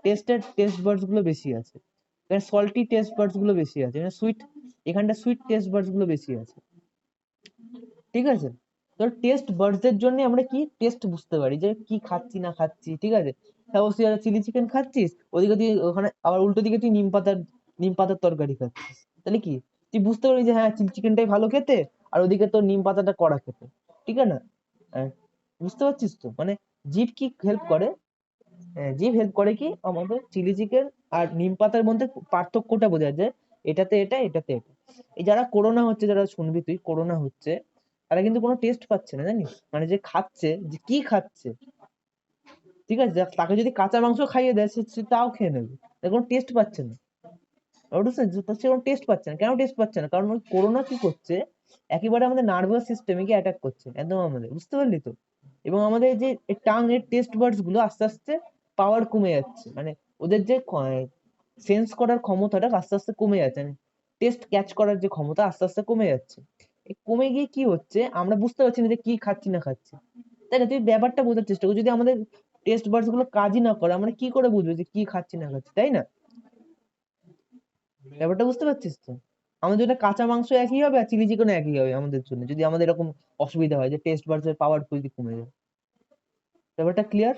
A: টেস্টের টেস্ট বাডস গুলো বেশি আছে, এখানে সল্টি টেস্ট বাডস গুলো বেশি আছে, এখানে সুইট, এখানটা সুইট টেস্ট বাডস গুলো বেশি আছে, ঠিক আছে। তো টেস্ট বাডস এর জন্য আমরা কি টেস্ট বুঝতে পারি যে কি খাচ্ছি না খাচ্ছি, ঠিক আছে। সাপোজ তুই চিলি চিকেন খাচ্ছিস, ওদিকে তুই ওখানে আবার উল্টো দিকে তুই নিম পাতার তরকারি খাচ্ছিস, তাহলে কি তুই বুঝতে পারবি যে হ্যাঁ চিলি চিকেনটাই ভালো খেতে, আর ওদিকে তোর নিম পাতাটা কড়া খেতে, ঠিক আছে না। আহ, বুঝতে পারছিস তো, মানে জিভ কি হেল্প করে, জিভ হেল্প করে কি আমাদের চিলি চিকেন আর নিম পাতার মধ্যে পার্থক্যটা বোঝা যায়, এটাতে এটা, এটাতে এটা। এই যারা করোনা হচ্ছে, যারা শুনবি তুই করোনা হচ্ছে, তারা কিন্তু কোনো টেস্ট পাচ্ছে না, জানিস, মানে যে খাচ্ছে, যে কি খাচ্ছে, ঠিক আছে, তাকে যদি কাঁচা মাংস খাইয়ে দেয় সে তাও খেয়ে নেবে, তার কোনো টেস্ট পাচ্ছে না। বুঝছেন, সে কোনো টেস্ট পাচ্ছে না, কেন টেস্ট পাচ্ছে না, কারণ ওই করোনা কি করছে, একেবারে আমাদের নার্ভাস সিস্টেমে কি অ্যাটাক করছে একদম আমাদের, বুঝতে পারলি তো। এবং আমাদের যে টাং এর টেস্ট বাডস গুলো আস্তে আস্তে পাওয়ার কমে যাচ্ছে, মানে ওদের যে সেন্স করার ক্ষমতাটা আস্তে আস্তে কমে যাচ্ছে, টেস্ট ক্যাচ করার যে ক্ষমতা আস্তে আস্তে কমে যাচ্ছে। এই কমে গিয়ে কি হচ্ছে, আমরা বুঝতে পারছি না যে কি খাচ্ছি না খাচ্ছি, তাই না। তুই ব্যাপারটা বোঝার চেষ্টা কর, যদি আমাদের টেস্ট বাডস গুলো কাজই না করে, আমরা কি করে বুঝবো যে কি খাচ্ছি না খাচ্ছি, তাই না। ব্যাপারটা বুঝতে পারছিস তো। আমাদের জন্য কাঁচা মাংস একই হবে আর চিলি চিকেনও একই হবে আমাদের জন্য, যদি আমাদের এরকম অসুবিধা হয় যে টেস্ট বাডস এর পাওয়ার যদি কমে যায়। ব্যাপারটা ক্লিয়ার,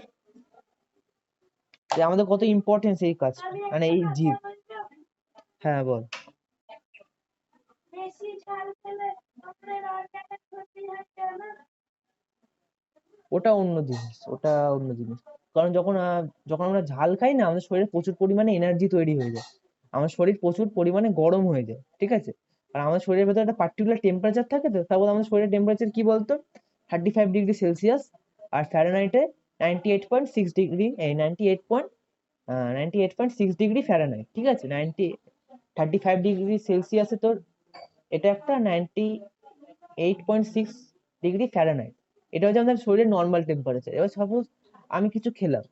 A: যে আমাদের কত ইম্পর্টেন্স এই কাজ, মানে এই জীব। হ্যাঁ বল। ওটা অন্য জিনিস, ওটা অন্য জিনিস। কারণ যখন আমরা ঝাল খাই না, আমাদের শরীরে প্রচুর পরিমাণে এনার্জি তৈরি হয়ে যায়, আমার শরীর প্রচুর পরিমাণে গরম হয়ে যায়, ঠিক আছে। আর আমাদের শরীরের ভেতরে একটা পার্টিকুলার টেম্পারেচার থাকে, তো তারপর আমাদের শরীরের টেম্পারেচার কি বলতো, 35°C, আর ফ্যারেনহাইটে 98.6 ডিগ্রি, এই 98.6 ডিগ্রি ফ্যারেনহাইট, ঠিক আছে। 35°C তোর এটা একটা 98.6 ডিগ্রি ফ্যারেনহাইট, এটা হচ্ছে আমাদের শরীরের নর্মাল টেম্পারেচার। এবার সাপোজ আমি কিছু খেলাম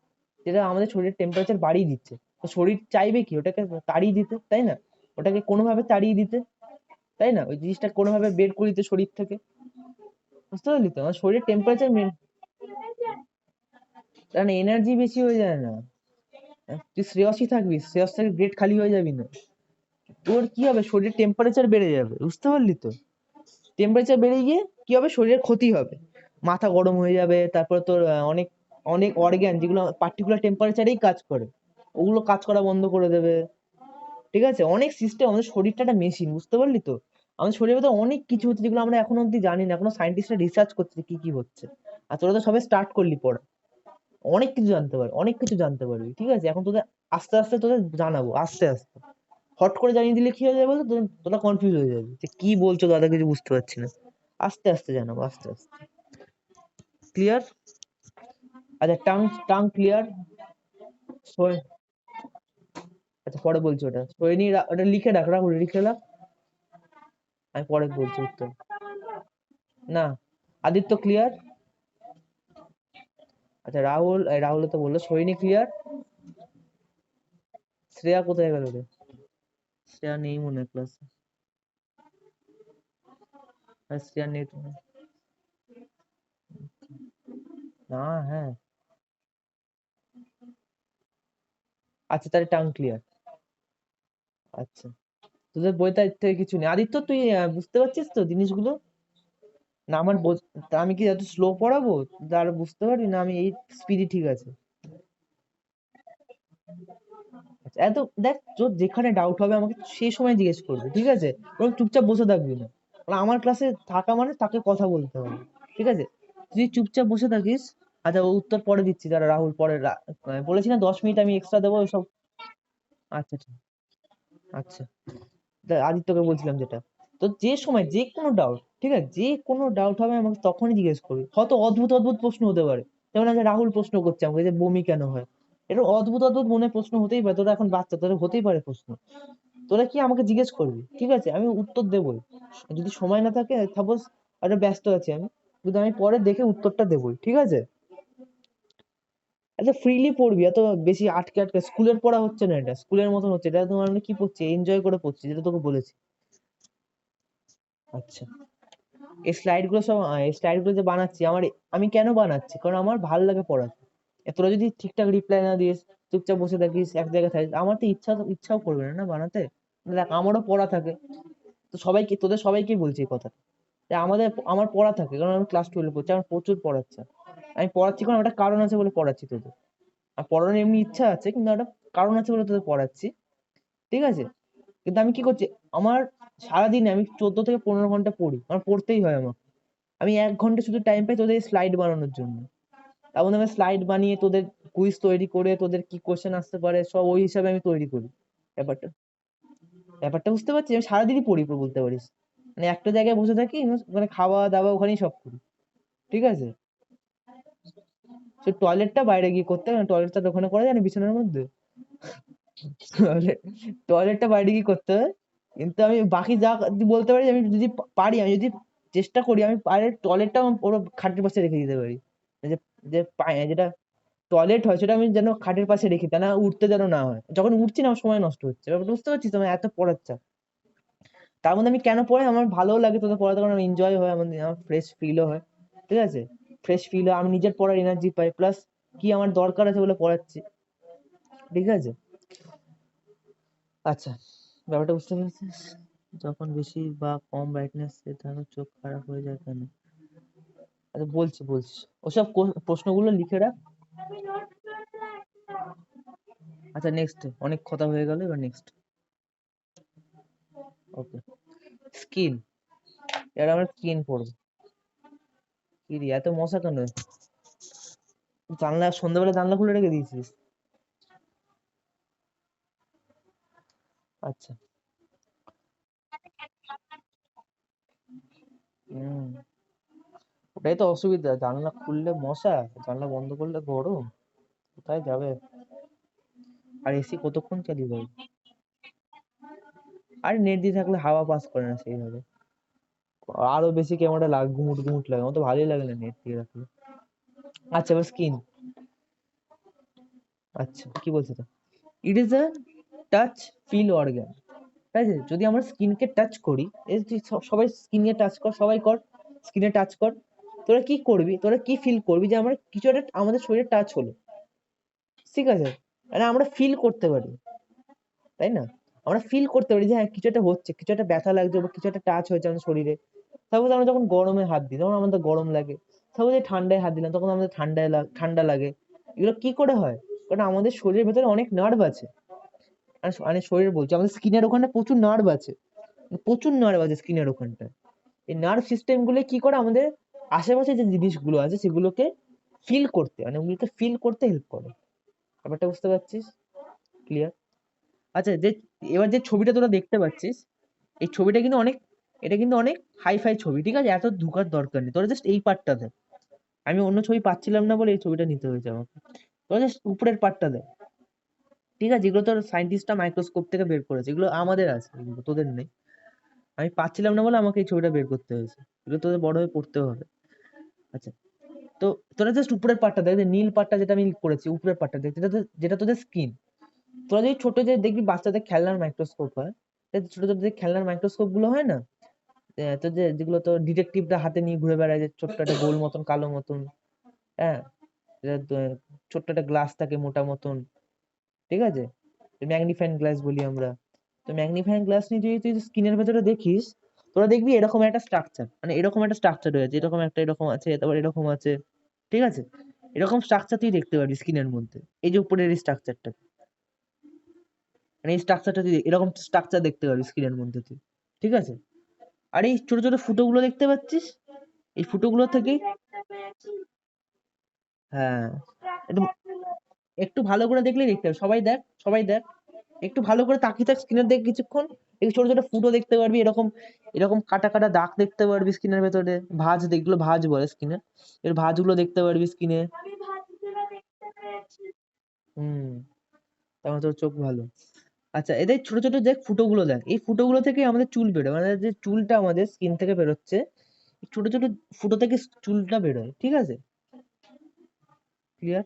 A: যেটা আমাদের শরীরের টেম্পারেচার বাড়িয়ে দিচ্ছে, তো শরীর চাইবে কি ওটাকে তাড়িয়ে দিতে, তাই না, ওটাকে কোনোভাবে তাড়িয়ে দিতে, তাই না, ওই জিনিসটা কোনোভাবে বের করে দিতে শরীর থেকে। বুঝতে পারলি তো, আমার শরীরের টেম্পারেচার কারণ এনার্জি বেশি হয়ে যায় না। তুই শ্রেয়সই থাকবি, শ্রেয়স থেকে গ্রেড খালি হয়ে যাবি না, তোর কি হবে, শরীরের টেম্পারেচার বেড়ে যাবে, বুঝতে পারলি তো। টেম্পারেচার বেড়ে গিয়ে কি হবে, শরীরের ক্ষতি হবে, মাথা গরম হয়ে যাবে, তারপর তোর অনেক অনেক অর্গ্যান যেগুলো পার্টিকুলার টেম্পারেচারেই কাজ করে, ওগুলো কাজ করা বন্ধ করে দেবে, ঠিক আছে। অনেক সিস্টেম, আমাদের শরীরটা একটা মেশিন, বুঝতে পারলি তো। আমাদের শরীরের মধ্যে অনেক কিছু হচ্ছে যেগুলো আমরা এখনো অব্দি জানি না, এখনো সায়েন্টিস্টরা রিসার্চ করছে কি কি হচ্ছে। আর তোরা তো সবে স্টার্ট করলি পড়া, অনেক কিছু জানতে পারবি, অনেক কিছু জানতে পারবি, ঠিক আছে। এখন তোদের আস্তে আস্তে তোদের জানাবো, আস্তে আস্তে। হট করে জানিয়ে দিলে কি হয়ে যাবে বলতো, তোরা কনফিউজ হয়ে যাবে যে কি বলছো দাদা, কিছু বুঝতে পারছি না। আস্তে আস্তে জানাবো, আস্তে আস্তে। ক্লিয়ার? আচ্ছা, টাং টাং ক্লিয়ার? আচ্ছা, পরে বলছি ওটা। সৈনী, ওটা লিখে রাখ, রাহুল লিখে রাখ, আমি পরে বলছি উত্তর। না, আদিত্য ক্লিয়ার? আচ্ছা, রাহুল, রাহুল তো বললো। সৈনী ক্লিয়ার? শ্রেয়া কোথায় গেল রে? শ্রেয়া নেই মনে হয় ক্লাসে। শ্রেয়া নেই তো। না, হ্যাঁ। আচ্ছা, তাহলে টাং ক্লিয়ার। আচ্ছা, তোদের বইতে এর থেকে কিছু নেই। আদিত্য, তুই বুঝতে পারছিস তো জিনিসগুলো? না আমার তা আমি কি এত স্লো পড়াবো আর বুঝতে পারবি না? আমি এই স্পিডই ঠিক আছে। আচ্ছা, এত দেখ, তোর যেখানে ডাউট হবে আমাকে সেই সময় জিজ্ঞেস করবি, ঠিক আছে? এবং চুপচাপ বসে থাকবি না, কারণ আমার ক্লাসে থাকা মানে তাকে কথা বলতে হবে, ঠিক আছে? তুই চুপচাপ বসে থাকিস। আচ্ছা, ও উত্তর পরে দিচ্ছি, তারা রাহুল পরে বলেছি না 10 মিনিট আমি এক্সট্রা দেবো সব। আচ্ছা, ঠিক। আচ্ছা, আদিত্যকে বলছিলাম যেটা, তো যে সময় যে কোনো ডাউট, ঠিক আছে, যে কোনো ডাউট হবে আমাকে তখনই জিজ্ঞেস করবি। হয়তো অদ্ভুত অদ্ভুত প্রশ্ন হতে পারে, যেমন আজ রাহুল প্রশ্ন করছে আমাকে যে বমি কেন হয়। এরকম অদ্ভুত অদ্ভুত মনে প্রশ্ন হতেই পারে, তোরা এখন বাচ্চা, তোদের হতেই পারে প্রশ্ন। তোরা কি আমাকে জিজ্ঞেস করবি, ঠিক আছে, আমি উত্তর দেবই। যদি সময় না থাকে, সাপোজ একটা ব্যস্ত আছি আমি, কিন্তু আমি পরে দেখে উত্তরটা দেবই, ঠিক আছে? আচ্ছা, ফ্রিলি পড়বি, এত বেশি আটকে আটকে। স্কুলের পড়া হচ্ছে না, এটা স্কুলের মতন হচ্ছে, এটা তোমার আমি কি পড়ছি, এনজয় করে পড়ছি, যেটা তোকে বলেছি। আচ্ছা, এই স্লাইড গুলো সব, এই স্লাইড গুলো যে বানাচ্ছি, আমি কেন বানাচ্ছি, কারণ আমার ভালো লাগে পড়াতে। তোরা যদি ঠিকঠাক রিপ্লাই না দিস, চুপচাপ বসে থাকিস, এক জায়গায় থাকিস, আমার তো ইচ্ছাও করবে না না বানাতে। দেখ, আমারও পড়া থাকে, তো সবাইকে, তোদের সবাইকেই বলছি এই কথা। আমার পড়া থাকে, কারণ আমি ক্লাস 12 পড়ছি, আমার প্রচুর পড়াচ্ছে। আমি পড়াচ্ছি কারণ একটা কারণ আছে বলে পড়াচ্ছি তোদের। আর পড়ানোর এমনি ইচ্ছা আছে, কিন্তু একটা কারণ আছে বলে তোদের পড়াচ্ছি, ঠিক আছে? কিন্তু আমি কি করছি, আমার সারাদিনে আমি 14 থেকে 15 ঘন্টা পড়ি, আমার পড়তেই হয় আমার। আমি 1 ঘন্টা শুধু টাইম পাই তোদের স্লাইড বানানোর জন্য। তার মধ্যে আমি স্লাইড বানিয়ে তোদের কুইজ তৈরি করে, তোদের কি কোশ্চেন আসতে পারে সব ওই হিসাবে আমি তৈরি করি। ব্যাপারটা ব্যাপারটা বুঝতে পারছিস? আমি সারাদিনই পড়ি পুরো বলতে পারিস। মানে একটা জায়গায় বসে থাকি, মানে খাওয়া দাওয়া ওখানেই সব করি, ঠিক আছে? সে টয়লেটটা বাইরে গিয়ে করতে হয়, টয়লেটটা তো ওখানে করা যায় না বিছানার মধ্যে। টয়লেটটা বাইরে গিয়ে করতে হয়। কিন্তু আমি বাকি যা বলতে পারি, আমি যদি পারি, আমি যদি চেষ্টা করি, আমি পারি টয়লেটটা ওর খাটের পাশে রেখে দিতে পারি। যে যে যেটা টয়লেট হয় সেটা আমি যেন খাটের পাশে রেখে, তা না উঠতে যেন না হয়, যখন উঠছি না আমার সময় নষ্ট হচ্ছে। ব্যাপারটা বুঝতে পারছিস? তোমার এত পড়াচ্ছা, তার মধ্যে আমি কেন পড়াই, আমার ভালোও লাগে তোদের পড়াতে, কারণ আমার এনজয় হয়, আমার ফ্রেশ ফিলও হয়, ঠিক আছে? ফ্রেশ ফিল হয়, আমি নিজের পড়ার এনার্জি পাই, প্লাস কি আমার দরকার আছে বলে পড়াচ্ছি, ঠিক আছে? আচ্ছা, ব্যাপারটা বুঝতে পেরেছিস? যখন বেশি বা কম ব্রাইটনেস এ থাকে চোখ খারাপ হয়ে যায় কেন? আচ্ছা, বলছি ওসব প্রশ্নগুলো লিখে রাখ। আচ্ছা, নেক্সট, অনেক কথা হয়ে গেল, এবার নেক্সট। ওকে, স্কিন। এবার আমরা স্কিন পড়বো। কি রে, এত মশা কেন? জানলা, সন্ধ্যাবেলা জানলা খুলে রেখে দিয়েছিস? আচ্ছা। হম, ওটাই তো অসুবিধা, জানলা খুললে মশা, জানলা বন্ধ করলে গরম, কোথায় যাবে? আর এসি কতক্ষণ চালিয়ে যাবে? আর নেট দিয়ে থাকলে হাওয়া পাস করে না সেইভাবে, আরো বেশি কেমনটা লাগে, গুমুট গুমুট লাগে, আমার তো ভালোই লাগে না নেট দিয়ে রাখলে। আচ্ছা, এবার স্কিন। আচ্ছা, কি বলছে তো? It is a touch feel organ, ঠিক আছে? যদি আমরা স্কিনকে টাচ করি, এই যে সবাই স্কিনে টাচ কর, সবাই কর, স্কিনে টাচ কর। তোরা কি করবি, তোরা কি ফিল করবি যে আমরা কিছু একটা আমাদের শরীরে টাচ হলো, ঠিক আছে? মানে আমরা ফিল করতে পারি, তাই না? আমরা ফিল করতে পারি যে হ্যাঁ, কিছু একটা হচ্ছে, কিছু একটা ব্যথা লাগছে বা কিছু একটা টাচ হয়েছে আমাদের শরীরে। সাপোজ আমরা যখন গরমে হাত দিই তখন আমাদের গরম লাগে, সাপোজ এই ঠান্ডায় হাত দিলাম তখন আমাদের ঠান্ডা লাগে। এগুলো কি করে হয়? কারণ আমাদের শরীরের ভেতরে অনেক নার্ভ আছে। মানে শরীর বলছি, আমাদের স্কিনের ওখানে প্রচুর নার্ভ আছে, প্রচুর নার্ভ আছে স্কিনের ওখানটায়। এই নার্ভ সিস্টেম গুলো কি করে, আমাদের আশেপাশে যে জিনিসগুলো আছে সেগুলোকে ফিল করতে, মানে ওগুলোকে ফিল করতে হেল্প করে। ব্যাপারটা বুঝতে পারছিস? ক্লিয়ার? আচ্ছা, যে এবার যে ছবিটা তোরা দেখতে পাচ্ছিস, এই ছবিটা কিন্তু অনেক, এটা কিন্তু অনেক হাই ফাই ছবি, ঠিক আছে? এত ঢোকার দরকার নেই, তোরা জাস্ট এই পার্টটা দেখ। আমি অন্য ছবি পাচ্ছিলাম না বলে এই ছবিটা নিতে হয়েছে আমাকে। তোরা জাস্ট উপরের পার্টটা দেখ, ঠিক আছে? এগুলো তোর সায়েন্টিস্টরা মাইক্রোস্কোপ থেকে বের করেছে, এগুলো আমাদের আছে, এগুলো তোদের নেই। আমি পাচ্ছিলাম না বলে আমাকে এই ছবিটা বের করতে হয়েছে, এগুলো তোদের বড় হয়ে পড়তে হবে। আচ্ছা, তো তোরা জাস্ট উপরের পার্টটা দেখ, যে নীল পার্টটা যেটা আমি করেছি, উপরের পার্টটা দেখ, যেটা তোদের স্কিন। তোরা যদি ছোট যে দেখবি বাচ্চাদের খেলনার মাইক্রোস্কোপ হয়, ছোট ছোট যে খেলনার মাইক্রোস্কোপ গুলো হয় না, তো যেগুলো তো ডিটেকটিভরা হাতে নিয়ে ঘুরে বেড়ায়, যে ছোট্ট একটা গোল মতন কালো মতন, হ্যাঁ, ছোট্ট একটা গ্লাস থাকে মোটা মতন, ঠিক আছে? ম্যাগনিফাইং গ্লাস বলি আমরা। তো ম্যাগনিফাইং গ্লাস নিয়ে যদি তুই স্কিনের ভেতরে দেখিস, তোরা দেখবি এরকম একটা স্ট্রাকচার, মানে এরকম একটা স্ট্রাকচার রয়েছে, এরকম একটা, এরকম আছে, তারপর এরকম আছে, ঠিক আছে? এরকম স্ট্রাকচার তুই দেখতে পারবি স্কিনের মধ্যে, এই যে উপরের এই স্ট্রাকচারটা, মানে এই স্ট্রাকচারটা তুই এরকম স্ট্রাকচার দেখতে পারবি স্কিনের মধ্যে তুই, ঠিক আছে? আর এই ছোট ছোট ফুটোগুলো দেখতে পাচ্ছিস, এই ফুটোগুলো থেকে, হ্যাঁ, একটু একটু ভালো করে দেখলেই দেখতে পাবি, সবাই দেখ, সবাই দেখ, একটু ভালো করে তাকিয়ে থাক স্ক্রিনের দিকে কিছুক্ষণ। এই ছোট ছোট ফুটো দেখতে পারবি, এরকম এরকম কাটা কাটা দাগ দেখতে পারবি স্কিনের ভেতরে, ভাঁজ, যেগুলো ভাঁজ বলে স্কিনে, এর ভাঁজগুলো দেখতে পারবি স্কিনে। হুম, তার মানে তোর চোখ ভালো। আচ্ছা, এদের ছোট ছোট দেখ ফুটোগুলো দেখ, এই ফুটোগুলো থেকে আমাদের চুল বেরোয়, মানে যে চুলটা আমাদের স্কিন থেকে বেরোচ্ছে, এই ছোট ছোট ফুটো থেকে চুলটা বেরোয়, ঠিক আছে? ক্লিয়ার?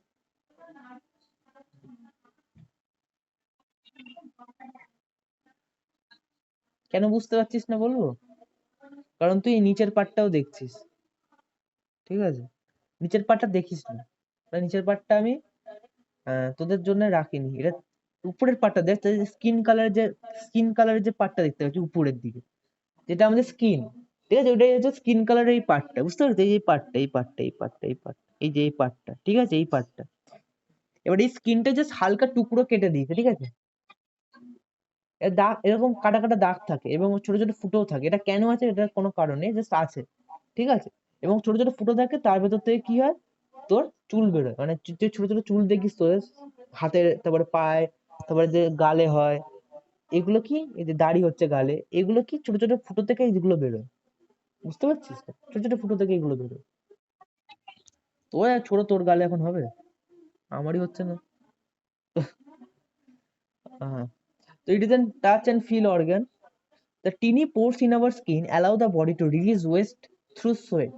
A: কেন বুঝতে পারছিস না বলবো? কারণ তুই এই নিচের পার্টটাও দেখছিস, ঠিক আছে? নিচের পার্টটা দেখিস না, তাই নিচের পার্টটা আমি তোদের জন্য রাখিনি। এটা উপরের পার্টটা দেখ, স্কিন কালারের যে পার্টটা দেখতে পাচ্ছি উপরের দিকে, যেটা আমাদের স্কিন, ঠিক আছে? ওটাই হচ্ছে স্কিন কালারের এই পার্টটা, বুঝতে পারছিস? এই পার্টটা, এই পার্টটা, এই পার্টটা, এই পার্টটা, এই যে এই পার্টটা, ঠিক আছে? এই পার্টটা। এবার এই স্কিনটা জাস্ট হালকা টুকরো কেটে দিয়েছে, ঠিক আছে? এর দাগ, এরকম কাটা কাটা দাগ থাকে এবং ছোট ছোট ফুটোও থাকে। এটা কেন আছে, এটার কোনো কারণ নেই, জাস্ট আছে, ঠিক আছে? এবং ছোট ছোট ফুটো থাকে, তার ভেতর থেকে কি হয়, তোর চুল বেরোয়, মানে যে ছোট ছোট চুল দেখিস তোর হাতে, তারপরে পায়ে, তারপরে যে গালে হয়, এগুলো কি, এই যে দাড়ি হচ্ছে গালে, এগুলো কি ছোট ছোট ফুটো থেকে এগুলো বেরোয়, বুঝতে পারছিস তো? ছোট ছোট ফুটো থেকে এগুলো বেরোয়। তো ছোট, তোর গালে এখন হবে, আমারই হচ্ছে না। হ্যাঁ, তো it is a touch and feel organ. The teeny pores in our skin allow the body to release waste through sweat.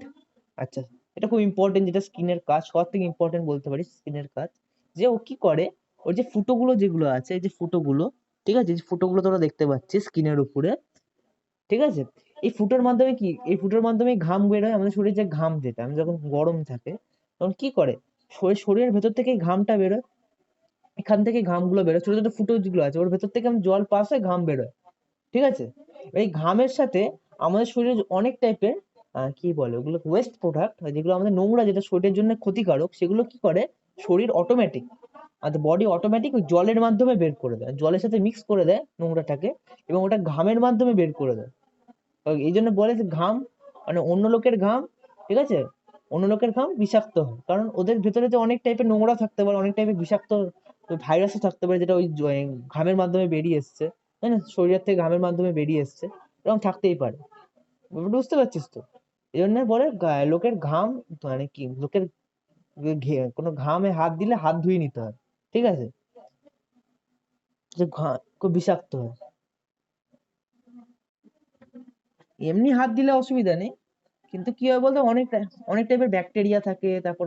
A: আচ্ছা, এটা খুব ইম্পর্টেন্ট, যেটা স্কিনের কাজ সব থেকে ইম্পর্টেন্ট বলতে পারিস স্কিনের কাজ। যে ও কি করে, ওর যে ফুটোগুলো যেগুলো আছে, এই যে ফুটোগুলো, ঠিক আছে? যে ফুটোগুলো তোরা দেখতে পাচ্ছিস স্কিনের উপরে, ঠিক আছে? এই ফুটোর মাধ্যমে কি, এই ফুটোর মাধ্যমে ঘাম বেরোয়, আমাদের শরীরে যে ঘাম, যেটা আমি যখন গরম থাকে তখন কি করে, শরীরের ভেতর থেকে এই ঘামটা বেরোয়, এখান থেকে ঘামগুলো বেরোয়, ছোট ছোট ফুটো যেগুলো আছে ওর ভেতর থেকে জল পাস হয়, ঘাম বেরোয়, ঠিক আছে? এই ঘামের সাথে আমাদের শরীরে অনেক টাইপের কি বলে ওগুলো, ওয়েস্ট প্রোডাক্ট, যেগুলো আমাদের নোংরা, যেটা শরীরের জন্য ক্ষতিকারক, সেগুলো কি করে শরীর অটোমেটিক, আর বডি অটোমেটিক ওই জলের মাধ্যমে বের করে দেয়, জলের সাথে মিক্স করে দেয় নোংরাটাকে, এবং ওটা ঘামের মাধ্যমে বের করে দেয়। তো এই জন্য বলে যে ঘাম, মানে অন্য লোকের ঘাম, ঠিক আছে, অন্য লোকের ঘাম বিষাক্ত হয়, কারণ ওদের ভেতরে যে অনেক টাইপের নোংরা থাকতে পারে, অনেক টাইপের বিষাক্ত ভাইরাসও থাকতে পারে, যেটা ওই ঘামের মাধ্যমে বেরিয়ে এসছে, তাই না? শরীরের থেকে ঘামের মাধ্যমে বেরিয়ে এসছে, এরকম থাকতেই পারে। বুঝতে পারছিস তো? এই জন্য বলে লোকের ঘাম, মানে কি, লোকের কোনো ঘামে হাত দিলে হাত ধুয়ে নিতে হয়, ঠিক আছে? যে খুব বিষাক্ত হয়। এমনি হাত দিলে অসুবিধা নেই, কিন্তু কি হয় বলতো, অনেক টাইপের ব্যাকটেরিয়া থাকে, তারপর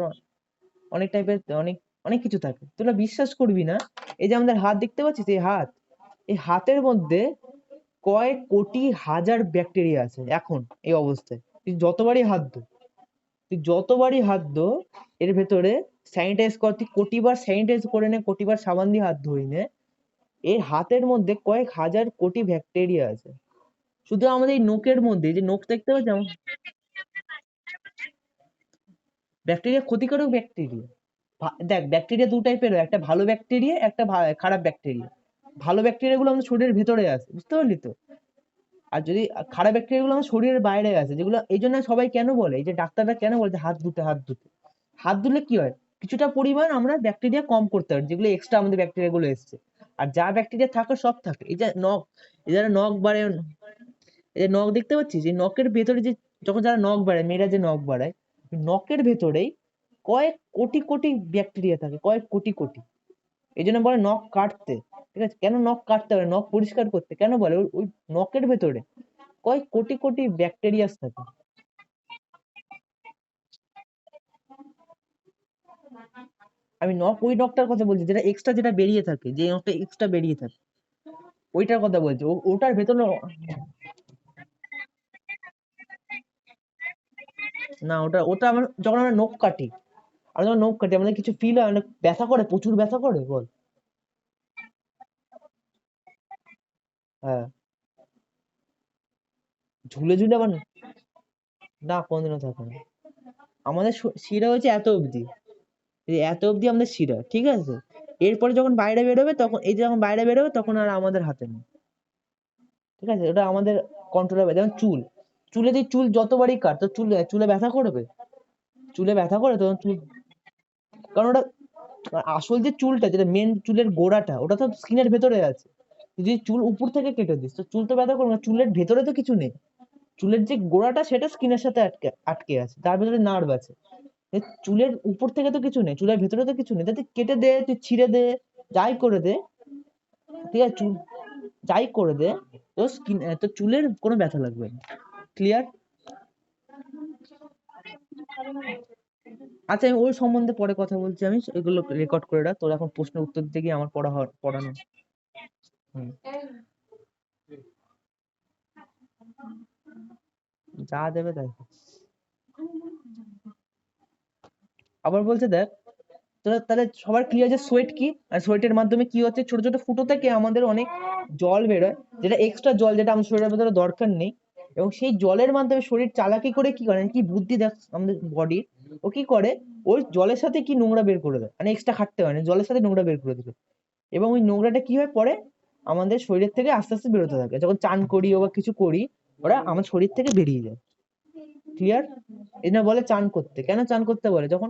A: অনেক টাইপের, অনেক অনেক কিছু থাকে, তোরা বিশ্বাস করবি না। এই যে আমাদের হাত দেখতে পাচ্ছিস, এই হাত, এই হাতের মধ্যে কয়েক কোটি হাজার ব্যাকটেরিয়া আছে এখন এই অবস্থায়। তুই যতবারই হাত ধো, এর ভেতরে স্যানিটাইজ কর, তুই কোটিবার স্যানিটাইজ করে নে, কোটিবার সাবান দিয়ে হাত ধুই নে, এই হাতের মধ্যে কয়েক হাজার কোটি ব্যাকটেরিয়া আছে। শুধু আমাদের এই নোকের মধ্যে, এই যে নোখ দেখতে পাচ্ছি, ব্যাকটেরিয়া ক্ষতিকারক ব্যাকটেরিয়া। দেখ, ব্যাকটেরিয়া দু টাইপের হয়, একটা ভালো ব্যাকটেরিয়া, একটা খারাপ ব্যাকটেরিয়া। ভালো ব্যাকটেরিয়া গুলো আমাদের শরীরের ভেতরে আছে, বুঝতে পারলি তো? আর যদি খারাপ ব্যাকটেরিয়া গুলো আমাদের শরীরের বাইরে আছে, যেগুলো, এই জন্য সবাই কেন বলে, এই যে ডাক্তাররা কেন বলে যে হাত ধুতে, হাত ধুতে, হাত ধুলে কি হয়, কিছুটা পরিমাণ আমরা ব্যাকটেরিয়া কম করতে পারি, যেগুলো এক্সট্রা আমাদের ব্যাকটেরিয়া গুলো এসছে। আর যা ব্যাকটেরিয়া থাকে সব থাকে। এই যে নখ, এই যারা নখ বাড়ে, এই যে নখ দেখতে পাচ্ছিস, এই নখের ভেতরে যে যখন যারা নখ বাড়ায়, মেয়েরা যে নখ বাড়ায়, ওই নখের ভেতরেই কয়েক কোটি কোটি ব্যাকটেরিয়া থাকে, কয়েক কোটি কোটি। এই জন্য বলে নখ কাটতে। ঠিক আছে, কেন নখ কাটতে হবে, নখ পরিষ্কার করতে কেন বলে, ওই নখের ভেতরে কয়েক কোটি কোটি ব্যাকটেরিয়া থাকে। আমি নখ, ওই নখটার কথা বলছি যেটা এক্সট্রা, যেটা বেরিয়ে থাকে, যে নখটা এক্সট্রা বেরিয়ে থাকে, ওইটার কথা বলছি। ওটার ভেতরে না, ওটা ওটা আমরা যখন আমরা নখ কাটি, আমরা যখন নখ কাটি আমাদের কিছু ফিল হয়, অনেক ব্যথা করে, প্রচুর ব্যথা করে বল। হ্যাঁ, ঝুলে ঝুলে আবার, না কোনদিনও থাকে না। আমাদের শিরা হচ্ছে এত অবধি, এই এত অবধি আমাদের শিরা, ঠিক আছে। এরপরে যখন বাইরে বেরোবে তখন, এই যে যখন বাইরে বেরোবে তখন আর আমাদের হাতে নেই। ঠিক আছে, ওটা আমাদের কন্ট্রোলে হবে। যেমন চুল, চুলে যদি চুল যতবারই কাট, তো চুলে চুলে ব্যথা করবে, চুলে ব্যথা করে তখন চুল, কারণ ওটা আসল যে চুলটা, যেটা মেন চুলের গোড়াটা, ওটা তো স্কিনের ভেতরে আছে। তুই যদি চুল উপর থেকে কেটে দিস তো চুল তো ব্যথা করবে না, চুলের ভেতরে তো কিছু নেই। চুলের যে গোড়াটা সেটা স্কিনের সাথে আটকে আটকে আছে, তার ভেতরে নার্ভ আছে। চুলের উপর থেকে তো কিছু নেই, চুলের ভেতরে তো কিছু নেই, তুই কেটে দে, তুই ছিঁড়ে দে, যাই করে দে, ঠিক আছে, চুল যাই করে দে, তো স্কিন, তো চুলের কোনো ব্যথা লাগবে না। ক্লিয়ার? আচ্ছা, আমি ওই সম্বন্ধে পরে কথা বলছি, আমি এগুলো রেকর্ড করে রাখ, তোর এখন প্রশ্নের উত্তর দিতে গিয়ে আমার পড়ানো। হুম, যা দেবে তাই। আবার বলছে দেখ, তোরা তাহলে সবার ক্লিয়ার যে সোয়েট কি, আর সোয়েটের মাধ্যমে কি হচ্ছে, ছোট ছোট ফুটো থেকে আমাদের অনেক জল বেরোয়, যেটা এক্সট্রা জল, যেটা আমাদের শরীরের ভেতরে দরকার নেই। এবং সেই জলের মাধ্যমে শরীর চালাকি করে কি করে, কি বুদ্ধি দেখ আমাদের বডি, ও কি করে, ওই জলের সাথে কি নোংরা বের করে দেয়, মানে এক্সট্রা খাটতে হয় না, জলের সাথে নোংরা বের করে দিবে। এবং ওই নোংরাটা কি হয় পরে আমাদের শরীরের থেকে আস্তে আস্তে বেরোতে থাকে, যখন চান করি বা কিছু করি, ওরা আমার শরীর থেকে বেরিয়ে যায়। ক্লিয়ার? এই জন্য বলে চান করতে, কেন চান করতে বলে, যখন,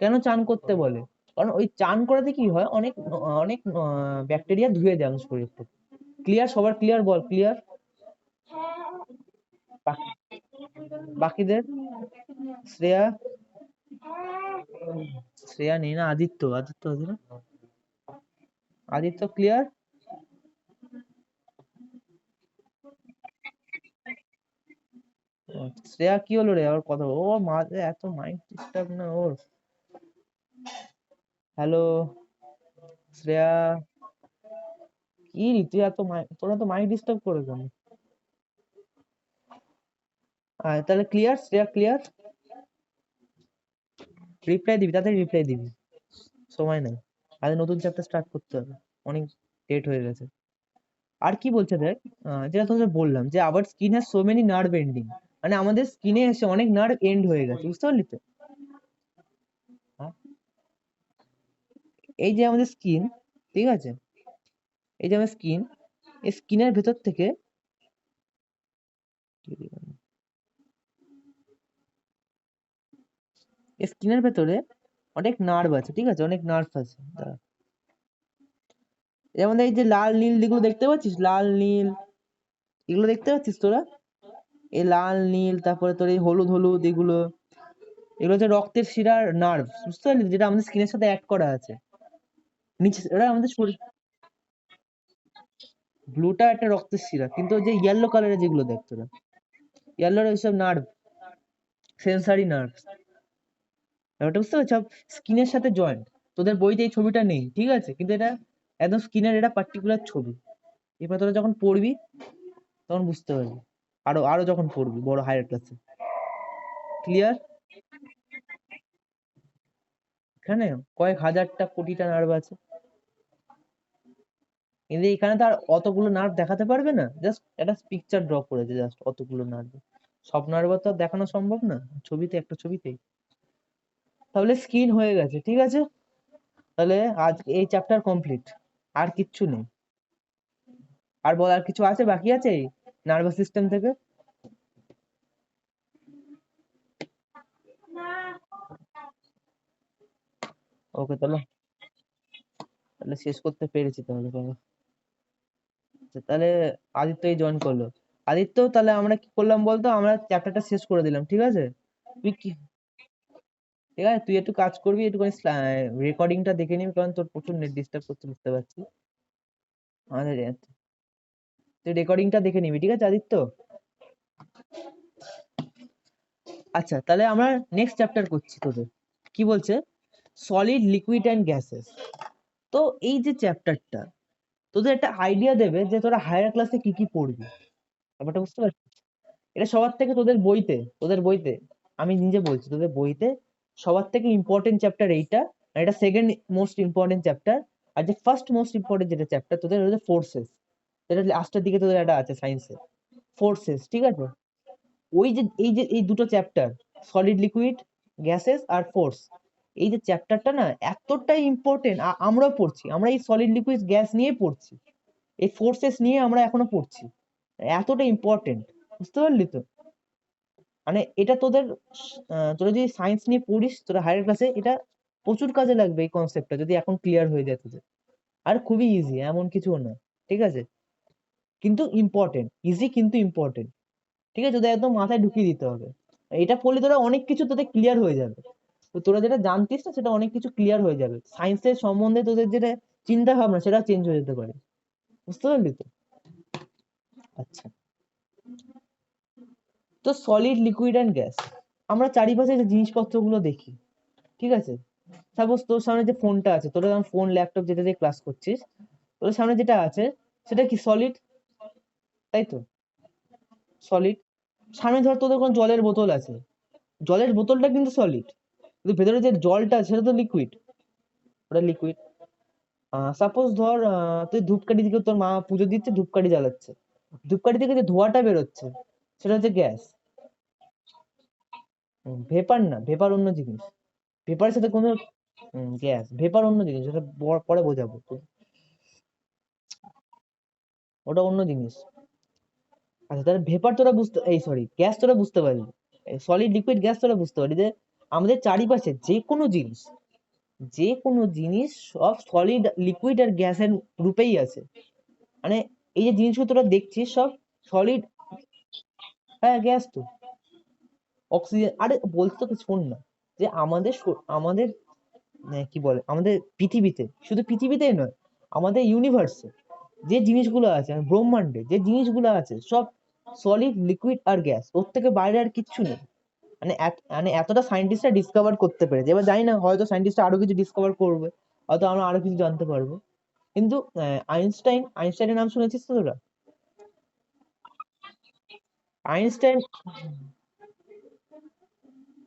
A: কেন চান করতে বলে, কারণ ওই চান করাতে কি হয়, অনেক অনেক ব্যাকটেরিয়া ধুয়ে যায় আমাদের শরীর থেকে। ক্লিয়ার? সবার ক্লিয়ার? বল ক্লিয়ার। বাকিদের, শ্রেয়া, শ্রেয়া নেই না, আদিত্য, আদিত্য আছে না, আদিত্য ক্লিয়ার? শ্রেয়া কি হলো রে, আবার কথা ও মাঝে এত মাইন্ড ডিস্টার্ব না ওর। হ্যালো শ্রেয়া, কি রে তুই এত তোরা তো মাইন্ড ডিস্টার্ব করে কেন? তাহলে ক্লিয়ার, শ্রেয়া ক্লিয়ার? রিপ্লাই দিবি, তাড়াতাড়ি রিপ্লাই দিবি, সময় নাই, আজ নতুন চ্যাপ্টার স্টার্ট করতে হবে, অনেক লেট হয়ে গেছে। আর কি বলছে দেখ, যেটা তোদের বললাম যে আবার skin has so many nerve ending, মানে আমাদের স্কিনে এসে অনেক নার্ভ এন্ড হয়ে গেছে, বুঝতে পারলি তো? হ্যাঁ? এই যে আমাদের স্কিন, ঠিক আছে, এই যে আমাদের স্কিন, এই স্কিনের ভেতর থেকে, স্কিনের ভেতরে অনেক নার্ভ আছে, ঠিক আছে, অনেক নার্ভ আছে। যেমন এই যে লাল নীল যেগুলো দেখতে পাচ্ছিস, লাল নীল, এগুলো দেখতে পাচ্ছিস তোরা, এই লাল নীল, তারপরে তোর এই হলুদ হলুদ, এগুলো, এগুলো হচ্ছে রক্তের শিরার নার্ভ, বুঝতে পারলি, যেটা আমাদের স্কিনের সাথে অ্যাড করা আছে নিচে, ওরা আমাদের শরীর। ব্লুটা একটা রক্তের শিরা, কিন্তু ওই যে ইয়েলো কালারের যেগুলো দেখ তোরা, ইয়েলোর ওইসব নার্ভ, সেন্সারি নার্ভ, ব্যাপারটা বুঝতে পারছো, স্কিনের সাথে জয়েন্ট। তোদের বইতে এই ছবিটা নেই, ঠিক আছে, কিন্তু এটা একদম স্কিনের এটা পার্টিকুলার ছবি। এবার তোরা যখন পড়বি তখন বুঝতে পারবি, আরো আরো যখন পড়বি বড় হায়ার ক্লাসে। ক্লিয়ার? এখানে কয়েক হাজারটা কোটিটা নার্ভ আছে, কিন্তু এখানে তো আর অতগুলো নার্ভ দেখাতে পারবে না, জাস্ট একটা পিকচার ড্র করেছে, জাস্ট অতগুলো নার্ভ, সব নার্ভ তো আর দেখানো সম্ভব না ছবিতে, একটা ছবিতেই। তাহলে স্কিন হয়ে গেছে, ঠিক আছে, তাহলে আজ এই চ্যাপ্টার কমপ্লিট, আর কিচ্ছু নেই। আর বল, আর কিছু আছে বাকি আছে নার্ভাস সিস্টেম থেকে? ওকে তাহলে, তাহলে শেষ করতে পেরেছি তাহলে বাবা। আচ্ছা, তাহলে আদিত্য জয়েন করলো। আদিত্য, তাহলে আমরা কি করলাম বলতো, আমরা চ্যাপ্টারটা শেষ করে দিলাম, ঠিক আছে? তুই কি, ঠিক আছে, তুই একটু কাজ করবি, একটুখানি রেকর্ডিংটা দেখে নিবি, কারণ তোর প্রচুর নেট ডিস্টার্ব করছে, বুঝতে পারছি। আমাদের তুই রেকর্ডিংটা দেখে নিবি, ঠিক আছে আদিত্য? আচ্ছা, তাহলে আমরা নেক্সট চ্যাপ্টার করছি তোদের। কি বলছে? Solid, liquid and gases. তো এই যে চ্যাপ্টারটা তোদের একটা আইডিয়া দেবে যে তোরা হায়ার ক্লাসে কি কি পড়বি, ব্যাপারটা বুঝতে পারছিস? এটা সবার থেকে তোদের বইতে আমি নিজে বলছি, তোদের বইতে সবার থেকে ইম্পর্টেন্ট চ্যাপ্টার এইটা, আর এটা সেকেন্ড মোস্ট ইম্পর্টেন্ট চ্যাপ্টার। আর যে ফার্স্ট মোস্ট ইম্পর্টেন্ট যেটা চ্যাপ্টার তোদের হচ্ছে ফোর্সেস, যেটা লাস্টের দিকে তোদের একটা আছে সায়েন্সে, ফোর্সেস, ঠিক আছে? এই দুটো চ্যাপ্টার, সলিড, লিকুইড, গ্যাসেস আর ফোর্স, এই যে চ্যাপ্টারটা না এতটাই ইম্পর্টেন্ট, আমরাও পড়ছি, আমরা এই সলিড, লিকুইড, গ্যাস নিয়ে পড়ছি, এই ফোর্সেস নিয়ে আমরা এখনো পড়ছি, এতটা ইম্পর্টেন্ট, বুঝতে পারলি তো? মানে এটা তোদের তোরা যদি সায়েন্স নিয়ে পড়িস তোরা হায়ার ক্লাসে, এটা প্রচুর কাজে লাগবে এই কনসেপ্টটা, যদি এখন ক্লিয়ার হয়ে যায় তোদের। আর খুবই ইজি, এমন কিছু না, ঠিক আছে? কিন্তু ইম্পর্টেন্ট, ইজি কিন্তু ইম্পর্টেন্ট, ঠিক আছে? তোদের একদম মাথায় ঢুকিয়ে দিতে হবে। এটা পড়লে তোরা অনেক কিছু তোদের ক্লিয়ার হয়ে যাবে, তো তোরা যেটা জানতিস না সেটা অনেক কিছু ক্লিয়ার হয়ে যাবে, সায়েন্সের সম্বন্ধে তোদের যেটা চিন্তা ভাবনা সেটা চেঞ্জ হয়ে যেতে পারে, বুঝতে পারলি তো? আচ্ছা, তো সলিড, লিকুইড অ্যান্ড গ্যাস, আমরা চারিপাশে যে জিনিসপত্রগুলো দেখি, ঠিক আছে? সাপোজ তোর সামনে যে ফোনটা আছে, তোর যেমন ফোন, ল্যাপটপ, যেটা দিয়ে ক্লাস করছিস, তোর সামনে যেটা আছে সেটা কি সলিড, তাই তো? সলিড। সামনে ধর তোদের কোনো জলের বোতল আছে, জলের বোতলটা কিন্তু সলিড, কিন্তু ভেতরে যে জলটা আছে সেটা তো লিকুইড, ওটা লিকুইড। সাপোজ ধর তুই ধূপকাঠি থেকে, তোর মা পুজো দিচ্ছে, ধূপকাঠি জ্বালাচ্ছে, ধূপকাঠি থেকে যে ধোঁয়াটা বেরোচ্ছে সেটা হচ্ছে গ্যাস। ভেপার না, ভেপার অন্য জিনিস, ভেপারের সাথে কোনো, গ্যাস ভেপার অন্য জিনিস, ওটা পরে বোঝাবো তো, ওটা অন্য জিনিস। আচ্ছা, তাহলে ভেপার তোরা বুঝতে, এই সরি, গ্যাস তোরা বুঝতে পারলি, সলিড, লিকুইড, গ্যাস তোরা বুঝতে পারলি যে আমাদের চারিপাশে যে কোনো জিনিস সব সলিড, লিকুইড আর গ্যাসের রূপেই আছে। মানে এই যে জিনিসগুলো তোরা দেখছিস সব সলিড। হ্যাঁ, গ্যাস তো, অক্সিজেন। আরে বলতে তো শোন না, যে আমাদের কি বলে, আমাদের পৃথিবীতে, শুধু পৃথিবীতেই নয়, আমাদের ইউনিভার্সে যে জিনিসগুলো আছে, ব্রহ্মাণ্ডে যে জিনিসগুলো আছে, সব সলিড, লিকুইড আর গ্যাস, ওর থেকে বাইরে আর কিচ্ছু নেই। মানে এতটা সায়েন্টিস্টরা ডিসকভার করতে পেরেছে, এবার জানি না, হয়তো সায়েন্টিস্টরা আরো কিছু ডিসকভার করবে, হয়তো আমরা আরো কিছু জানতে পারবো। কিন্তু আইনস্টাইনের নাম শুনেছিস তো তোরা? আইনস্টাইন,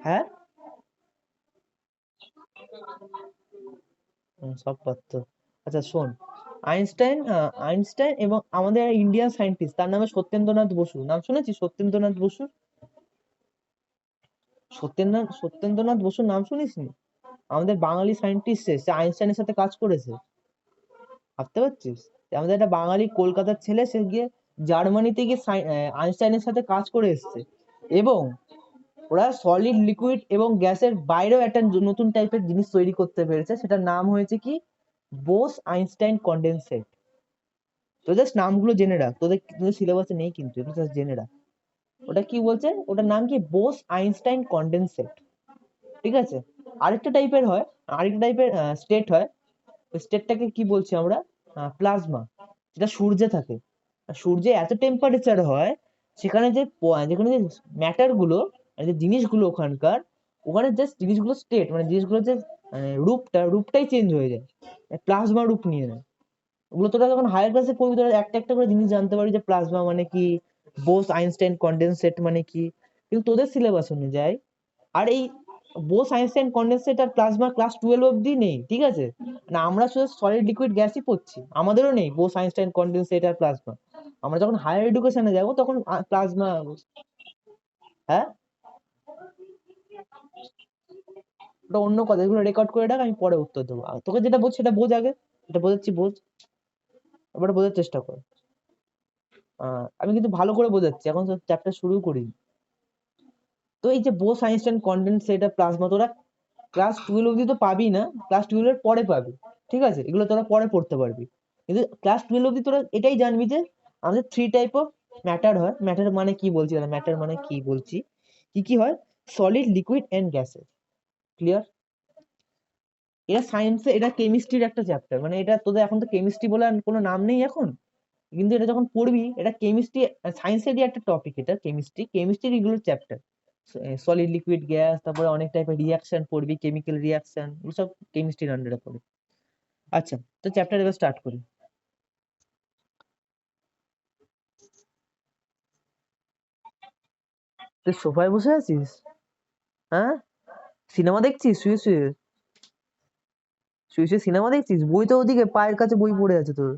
A: হ্যাঁ, সব পারতো। আচ্ছা শোন, আইনস্টাইন এবং আমাদের ইন্ডিয়ান সায়েন্টিস্ট, তার নামে সত্যেন্দ্রনাথ বসু, নাম শুনেছিস সত্যেন্দ্রনাথ বসু? সত্যেন্দ্রনাথ বসুর নাম শুনিসনি? আমাদের বাঙালি সায়েন্টিস্ট, সে আইনস্টাইনের সাথে কাজ করেছে, ভাবতে পারছিস? যে আমাদের একটা বাঙালি কলকাতার ছেলে, সে গিয়ে জার্মানিতে গিয়ে আইনস্টাইনের সাথে কাজ করে এসেছে, এবং ওরা সলিড, লিকুইড এবং গ্যাসের বাইরেও একটা নতুন টাইপের জিনিস তৈরি করতে পেরেছে, সেটার নাম হয়েছে কি, বোস আইনস্টাইন কন্ডেনসেট। তো জাস্ট নামগুলো জেনে রাখ, তোদের সিলেবাসে নেই কিন্তু, এগুলো জাস্ট জেনে রাখ। ওটা কি বলছে, ওটার নাম কি, বোস আইনস্টাইন কন্ডেনসেট, ঠিক আছে? আরেকটা টাইপের হয়, আরেকটা টাইপের স্টেট হয়, ওই স্টেটটাকে কি বলছি আমরা, প্লাজমা, যেটা সূর্যে থাকে। আর সূর্যে এত টেম্পারেচার হয়, সেখানে যেখানে যে ম্যাটার গুলো, মানে যে জিনিসগুলো ওখানকার, ওখানে জাস্ট জিনিসগুলো স্টেট, মানে জিনিসগুলো যে রূপটাই চেঞ্জ হয়ে যায়, প্লাজমা রূপ নিয়ে নেয়। ওগুলো তোরা যখন হায়ার ক্লাসে পড়বি, তোরা একটা একটা করে জিনিস জানতে পারবি, যে প্লাজমা মানে কি, বোস আইনস্টাইন কন্ডেনসেট মানে কি। কিন্তু তোদের সিলেবাস অনুযায়ী আর এই বোস আইনস্টাইন কন্ডেনসেট আর প্লাজমা ক্লাস 12 অব্দি নেই, ঠিক আছে? না, আমরা শুধু সলিড, লিকুইড, গ্যাসই পড়ছি, আমাদেরও নেই বোস আইনস্টাইন কন্ডেনসেট আর প্লাজমা। আমরা যখন হায়ার এডুকেশনে যাবো তখন প্লাজমা। হ্যাঁ, ওটা অন্য কথা, এগুলো রেকর্ড করে রাখ, আমি পরে উত্তর দেবো। আর তোকে যেটা বলছি সেটা বোঝ আগে, এটা বোঝাচ্ছি বোঝ, এবারে বোঝার চেষ্টা কর। আমি কিন্তু ভালো করে বোঝাচ্ছি, এখন তো চ্যাপ্টার শুরু করিনি। তো এই যে বোস আইনস্টাইন কন্ডেনসেট আর প্লাজমা, তোরা ক্লাস 12 অব্দি তো পাবি না, ক্লাস 12 এর পরে পাবি। ঠিক আছে, এগুলো তোরা পরে পড়তে পারবি, কিন্তু ক্লাস 12 অব্দি তোরা এটাই জানবি যে আমাদের 3 টাইপ অফ ম্যাটার হয়। ম্যাটার মানে কি বলছি, ম্যাটার মানে কি বলছি, কি কি হয়, solid, liquid and gases. Clear? এটা সায়েন্সে, এটা কেমিস্ট্রির একটা চ্যাপ্টার, মানে এটা তোদের এখন তো কেমিস্ট্রি বলে আর কোনো নাম নেই এখন, কিন্তু এটা যখন পড়বি, এটা কেমিস্ট্রি সায়েন্সেরই একটা টপিক, এটা কেমিস্ট্রি, কেমিস্ট্রির এগুলোর চ্যাপ্টার। সলিড, লিকুইড, গ্যাস, তারপরে অনেক টাইপের রিয়াকশন পড়বি, কেমিক্যাল রিয়াকশন, এগুলো সব কেমিস্ট্রির আন্ডারে পড়ে। আচ্ছা, তো চ্যাপ্টার এবার স্টার্ট করি। তুই সোফায় বসে আছিস? হ্যাঁ, সিনেমা দেখছিস শুয়ে শুয়ে? শুয়ে শুয়ে সিনেমা দেখছিস? বই তো ওদিকে পায়ের কাছে বই পড়ে আছে তোর।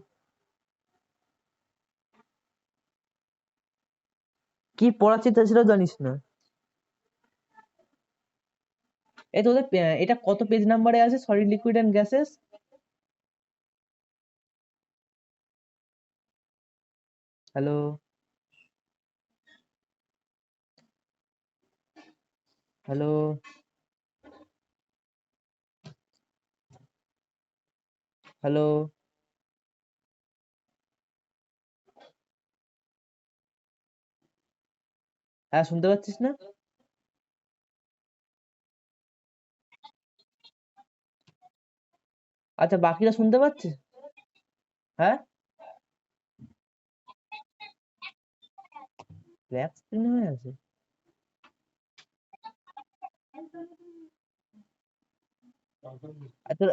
A: কি পড়াচ্ছিস তা সেটাও জানিস না? এই তোদের এটা কত পেজ নাম্বারে আছে, solid, liquid and gases? Hello? Hello? Hello? হ্যাঁ, শুনতে পাচ্ছিস না? আচ্ছা, বাকিরা শুনতে পাচ্ছিস? হ্যাঁ, ব্ল্যাক স্ক্রিন হয়ে আছে। আচ্ছা,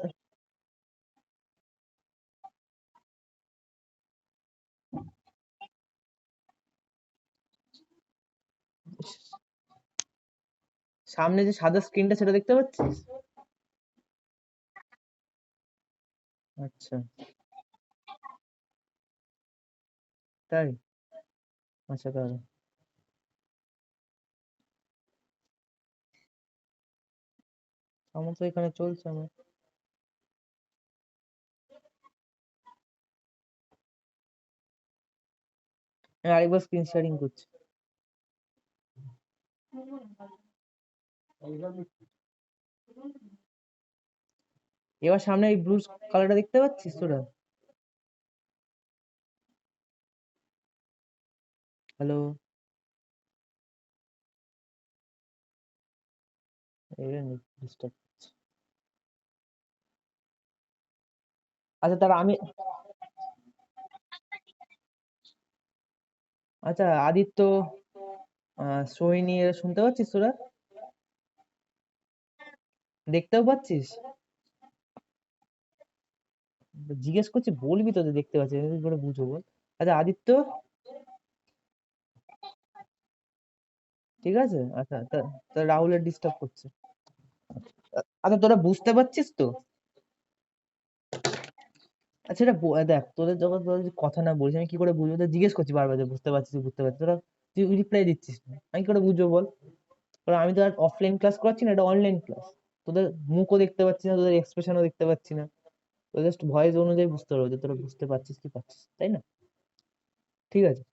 A: সামনে যে সাদা স্ক্রিনটা সেটা দেখতে পাচ্ছিস? আচ্ছা, তাই? আচ্ছা, তাহলে আমার তো এখানে চলছে আমার। আমি আরেকবার স্ক্রিন শেয়ারিং করছি। এবার সামনে এই ব্লু কালারটা দেখতে পাচ্ছিস তোরা? হ্যালো? এটা ডিস্টার্ব। আচ্ছা, তারা আমি, আচ্ছা আদিত্য, সোহিনী, এরা শুনতে পাচ্ছিস তোরা? দেখতেও পাচ্ছিস? জিজ্ঞেস করছি, বলবি তো যে দেখতে পাচ্ছিস, আমি কি করে বুঝবো বল? আচ্ছা আদিত্য, ঠিক আছে, আচ্ছা তা, তা রাহুলের ডিস্টার্ব করছে। আচ্ছা, তোরা বুঝতে পারছিস তো? আচ্ছা, এটা দেখ, তোদের যখন তোরা যদি কথা না বলিস আমি কি করে বুঝবো? তোদের জিজ্ঞেস করছি বারবার যে বুঝতে পারছিস, বুঝতে পারছিস, তোরা তুই রিপ্লাই দিচ্ছিস না, আমি কি করে বুঝবো বল? কারণ আমি তো আর অফলাইন ক্লাস করাচ্ছি না, এটা অনলাইন ক্লাস। তোদের মুখও দেখতে পাচ্ছি না, তোদের এক্সপ্রেশনও দেখতে পাচ্ছি না, তো জাস্ট ভয়েস অনুযায়ী বুঝতে পারবো যে তোরা বুঝতে পারছিস কি পারছিস, তাই না? ঠিক আছে,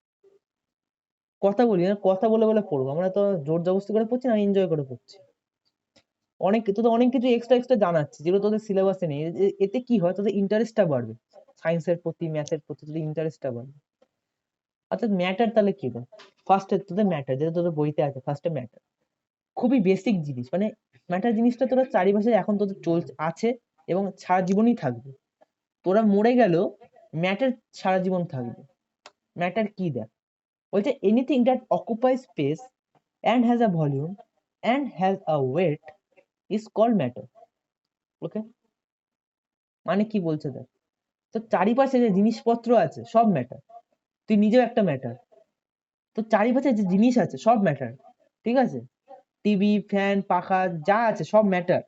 A: কথা বলি না, কথা বলে বলে পড়বো, আমরা তো জোর জবরদস্তি করে পড়ছি না, এনজয় করে পড়ছি। অনেক তোদের অনেক কিছু এক্সট্রা এক্সট্রা জানাচ্ছি যেগুলো তোদের সিলেবাসে নেই, এতে কি হয়, তোদের ইন্টারেস্টটা বাড়বে, সায়েন্সের প্রতি, ম্যাথের প্রতি তোদের ইন্টারেস্টটা বাড়বে। অর্থাৎ ম্যাটার তাহলে কি দেয়? ফার্স্টে তোদের ম্যাটার, যেটা তোদের বইতে আছে, ফার্স্টে ম্যাটার, খুবই বেসিক জিনিস, মানে ম্যাটার জিনিসটা তোরা চারিপাশে এখন তোদের চলছে আছে এবং সারা জীবনই থাকবে। তোরা মরে গেলেও ম্যাটার সারা জীবন থাকবে। ম্যাটার কি দেখ, বলছে anything that occupy space and has a volume and has a weight is called matter. Okay, মানে কি বলছে দেখ, তো চারিপাশে যে জিনিসপত্র আছে সব ম্যাটার, তুই নিজেও একটা ম্যাটার, তো চারিপাশে যে জিনিস আছে সব ম্যাটার, ঠিক আছে? টিভি, ফ্যান, পাখা, যা আছে সব ম্যাটার।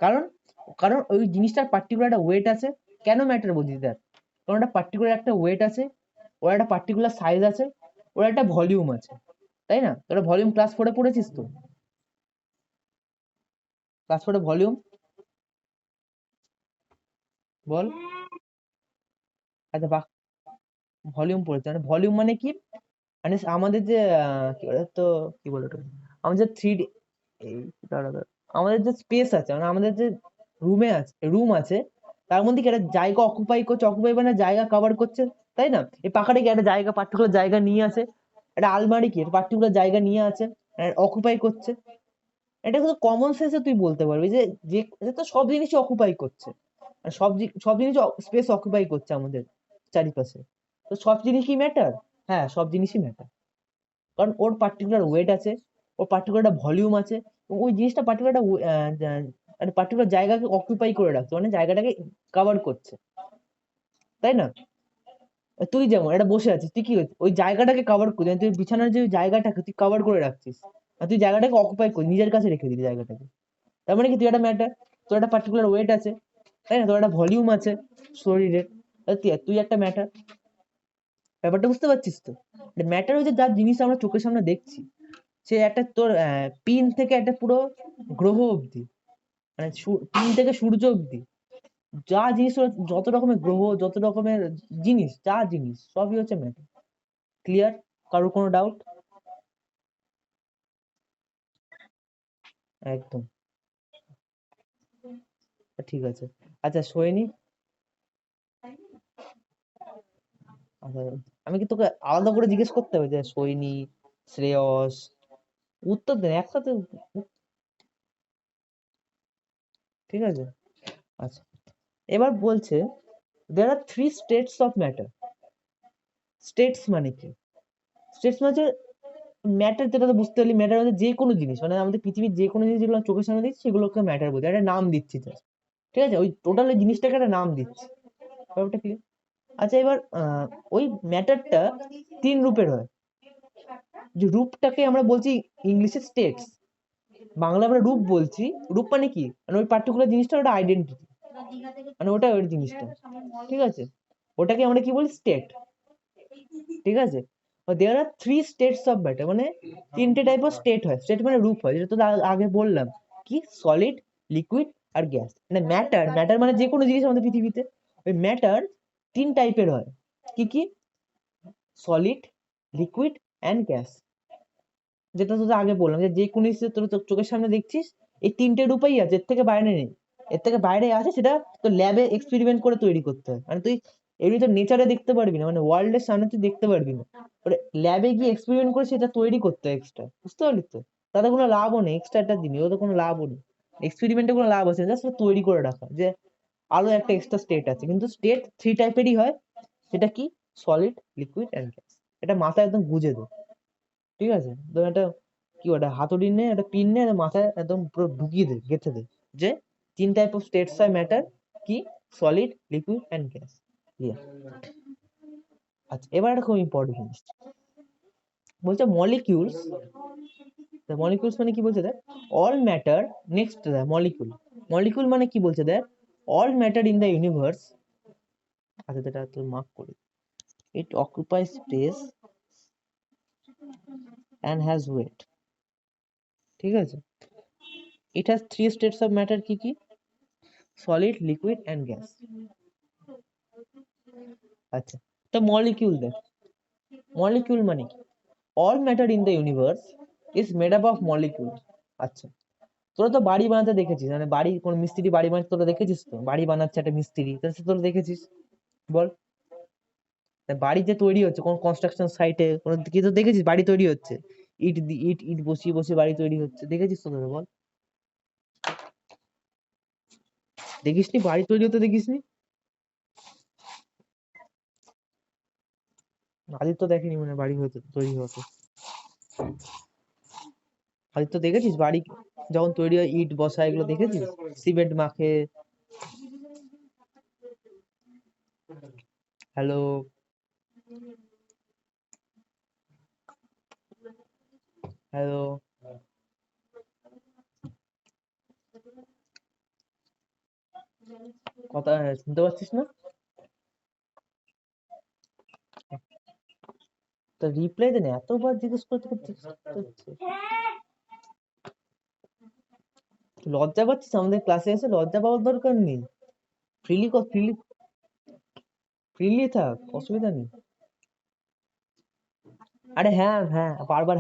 A: কারণ, কারণ ওই জিনিসটার পার্টিকুলার একটা ওয়েট আছে। কেন ম্যাটার বলছি দেখ, কারণ একটা পার্টিকুলার একটা ওয়েট আছে, ওর একটা পার্টিকুলার সাইজ আছে, ওর একটা ভলিউম আছে, তাই না? তোরা ভলিউম ক্লাস 4 পড়েছিস তো? ক্লাস 4 ভলিউম বল। আচ্ছা, ভলিউম পড়েছে, মানে ভলিউম মানে কি, মানে আমাদের যে কি বলে তো, কি বলে ওটা, আমাদের যে থ্রি, এই দাঁড়া দাঁড়া, আমাদের যে স্পেস আছে, মানে আমাদের যে রুমে আছে, রুম আছে, তার মধ্যে কি একটা জায়গা অকুপাই করছে, অকুপাই মানে জায়গা কভার করছে, তাই না? এই পাখাটা কি একটা জায়গা, পার্টিকুলার জায়গা নিয়ে আছে। একটা আলমারি কি পার্টিকুলার জায়গা নিয়ে আছে, অকুপাই করছে। এটা কিন্তু কমন সেন্সে তুই বলতে পারবি যে যে এটা তো সব জিনিসই অকুপাই করছে, আর সব জিনিস স্পেস অকুপাই করছে আমাদের চারিপাশে। তো সব জিনিস কি ম্যাটার? হ্যাঁ, সব জিনিসই ম্যাটার, কারণ ওর পার্টিকুলার ওয়েট আছে, ওর পার্টিকুলার একটা ভলিউম আছে, এবং ওই জিনিসটা পার্টিকুলার একটা পার্টিকুলার জায়গাকে অকুপাই করে রাখছে, মানে জায়গাটাকে কভার করছে, তাই না? তুই যেমন এটা বসে আছিস, তুই কি হচ্ছে ওই জায়গাটাকে কভার করছিস, তুই বিছানার যে জায়গাটাকে তুই কভার করে রাখছিস, আর তুই জায়গাটাকে অকুপাই করিস, নিজের কাছে রেখে দিবি জায়গাটাকে। তার মানে কি তুই একটা ম্যাটার, তোর একটা পার্টিকুলার ওয়েট আছে, তাই না? তোর একটা ভলিউম আছে শরীরের, তাহলে তুই একটা ম্যাটার। ব্যাপারটা বুঝতে পারছিস তো? ম্যাটার হচ্ছে যার জিনিস আমরা চোখের সামনে দেখছি, সে একটা তোর পিন থেকে একটা পুরো গ্রহ অব্দি, মানে পিন থেকে সূর্য অব্দি যা জিনিস যত রকমের গ্রহ, যত রকমের জিনিস, যা জিনিস সবই হচ্ছে ম্যাটার। ক্লিয়ার? কারোর কোনো ডাউট? একদম ঠিক আছে। আচ্ছা সোয়েনি, আচ্ছা, আমি কি তোকে আলাদা করে জিজ্ঞেস করতে হবে যে সৈনী, শ্রেয়স, উত্তর দেন একসাথে, ঠিক আছে? আচ্ছা, এবার বলছে there are three states of matter. States মানে কি? স্টেটস মানে ম্যাটার, যেটা তো বুঝতে পারলি, ম্যাটার মানে যে কোনো জিনিস, মানে আমাদের পৃথিবীর যে কোনো জিনিস যেগুলো চোখের সামনে দেখছি সেগুলোকে ম্যাটার বলছে, একটা নাম দিচ্ছি just, ঠিক আছে? ওই টোটাল ওই জিনিসটাকে একটা নাম দিচ্ছি, ব্যাপারটা ক্লিয়ার? আচ্ছা, এবার ওই ম্যাটারটা তিন রূপের হয়। যে রূপটাকে আমরা বলছি ইংলিশে স্টেটস, বাংলা আমরা রূপ বলছি। রূপ মানে কি, মানে ওই পার্টিকুলার জিনিসটা ওটা আইডেন্টিটি, মানে ওটা ওই জিনিসটা, ঠিক আছে? ওটাকে আমরা কি বলি, স্টেট, ঠিক আছে? দেয়ার are three states of matter, মানে তিনটে টাইপ অফ স্টেট হয়। স্টেট মানে রূপ হয়, যেটা তো আগে বললাম, কি সলিড, লিকুইড আর গ্যাস। মানে ম্যাটার, ম্যাটার মানে যে কোনো জিনিস আমাদের পৃথিবীতে, ওই ম্যাটার তিন টাইপের হয়। কি কি? Solid, liquid and gas. যেটা তোদের আগে বললাম যে যে কোনো জিনিস তোর চোখের সামনে দেখছিস, এই তিনটে রূপেই আছে, এর থেকে বাইরে নেই। এর থেকে বাইরে আছে সেটা তো ল্যাবে এক্সপেরিমেন্ট করে তৈরি করতে হয়, মানে তুই এমনি তো নেচারে দেখতে পারবি না, মানে ওয়ার্ল্ডের সামনে তুই দেখতে পারবি না, ল্যাবে গিয়ে এক্সপেরিমেন্ট করে সেটা তৈরি করতে হয় এক্সট্রা, বুঝতে পারলি তো? তাতে কোনো লাভও নেই, এক্সট্রা একটা জিনিস, ওদের কোনো লাভও নেই, এক্সপেরিমেন্টে কোনো লাভ আছে না, জাস্ট তৈরি করে রাখা যে আরো একটা এক্সট্রা স্টেট আছে। কিন্তু স্টেট থ্রি টাইপেরই হয়, সেটা কি? Solid, liquid and gas. এটা মাথায় একদম গুঁজে দে, ঠিক আছে? তো একটা কি ওটা হাতুড়ি নে, একটা পিন নে, মাথায় একদম পুরো ঢুকিয়ে দে, গেঁথে দে যে তিন টাইপ অফ স্টেটস হয় ম্যাটার, কি? Solid, liquid and gas. Clear? আচ্ছা, এবার একটা খুব ইম্পর্টেন্ট জিনিস বলছে মলিকিউলস। মলিকিউলস মানে কি বলছে দেখ, all matter, next molecule. Molecule মানে কি বলছে দেখ, all matter in the universe, আচ্ছা এটা তুই মার্ক করে, it occupy space and has weight, ঠিক আছে? It has three states of matter, কি কি? Solid, liquid and gas. আচ্ছা, তো মলিকিউল দেখ, মলিকিউল মানে কি? All matter in the universe is made up of molecule. আচ্ছা, তোরা তো বাড়ি বানাতে দেখেছিস, মানে বাড়ি কোন মিস্ত্রি বাড়ি বানাচ্ছে তোরা দেখেছিস তো, বাড়ি বানাচ্ছে একটা মিস্ত্রি, তোরা দেখেছিস, বল? বাড়ি যে তৈরি হচ্ছে কোন কনস্ট্রাকশন সাইটে, কোন কি তো দেখেছিস বাড়ি তৈরি হচ্ছে, ইট ইট বসিয়ে বসিয়ে বাড়ি তৈরি হচ্ছে, দেখেছিস তো তোরা, বল? দেখিসনি? বাড়ি তৈরি হতে দেখিসনি? আদিত্য দেখেনি মানে বাড়ি হতে তৈরি হতে? আদিত্য দেখেছিস বাড়ি যখন তৈরি হয়, ইট বসায়, এগুলো দেখেছিস? সিমেন্ট মাখে। হ্যালো, হ্যালো, কথা শুনতে পাচ্ছিস না? তো রিপ্লাই দেন, এতবার জিজ্ঞেস করতে করতে হচ্ছে। লজ্জা পাচ্ছিস আমাদের ক্লাসে এসে? লজ্জা পাওয়ার দরকার নেই, ফ্রিলি ফ্রিলি ফ্রিলি থাক, অসুবিধা নেই। আরে হ্যাঁ হ্যাঁ, বারবার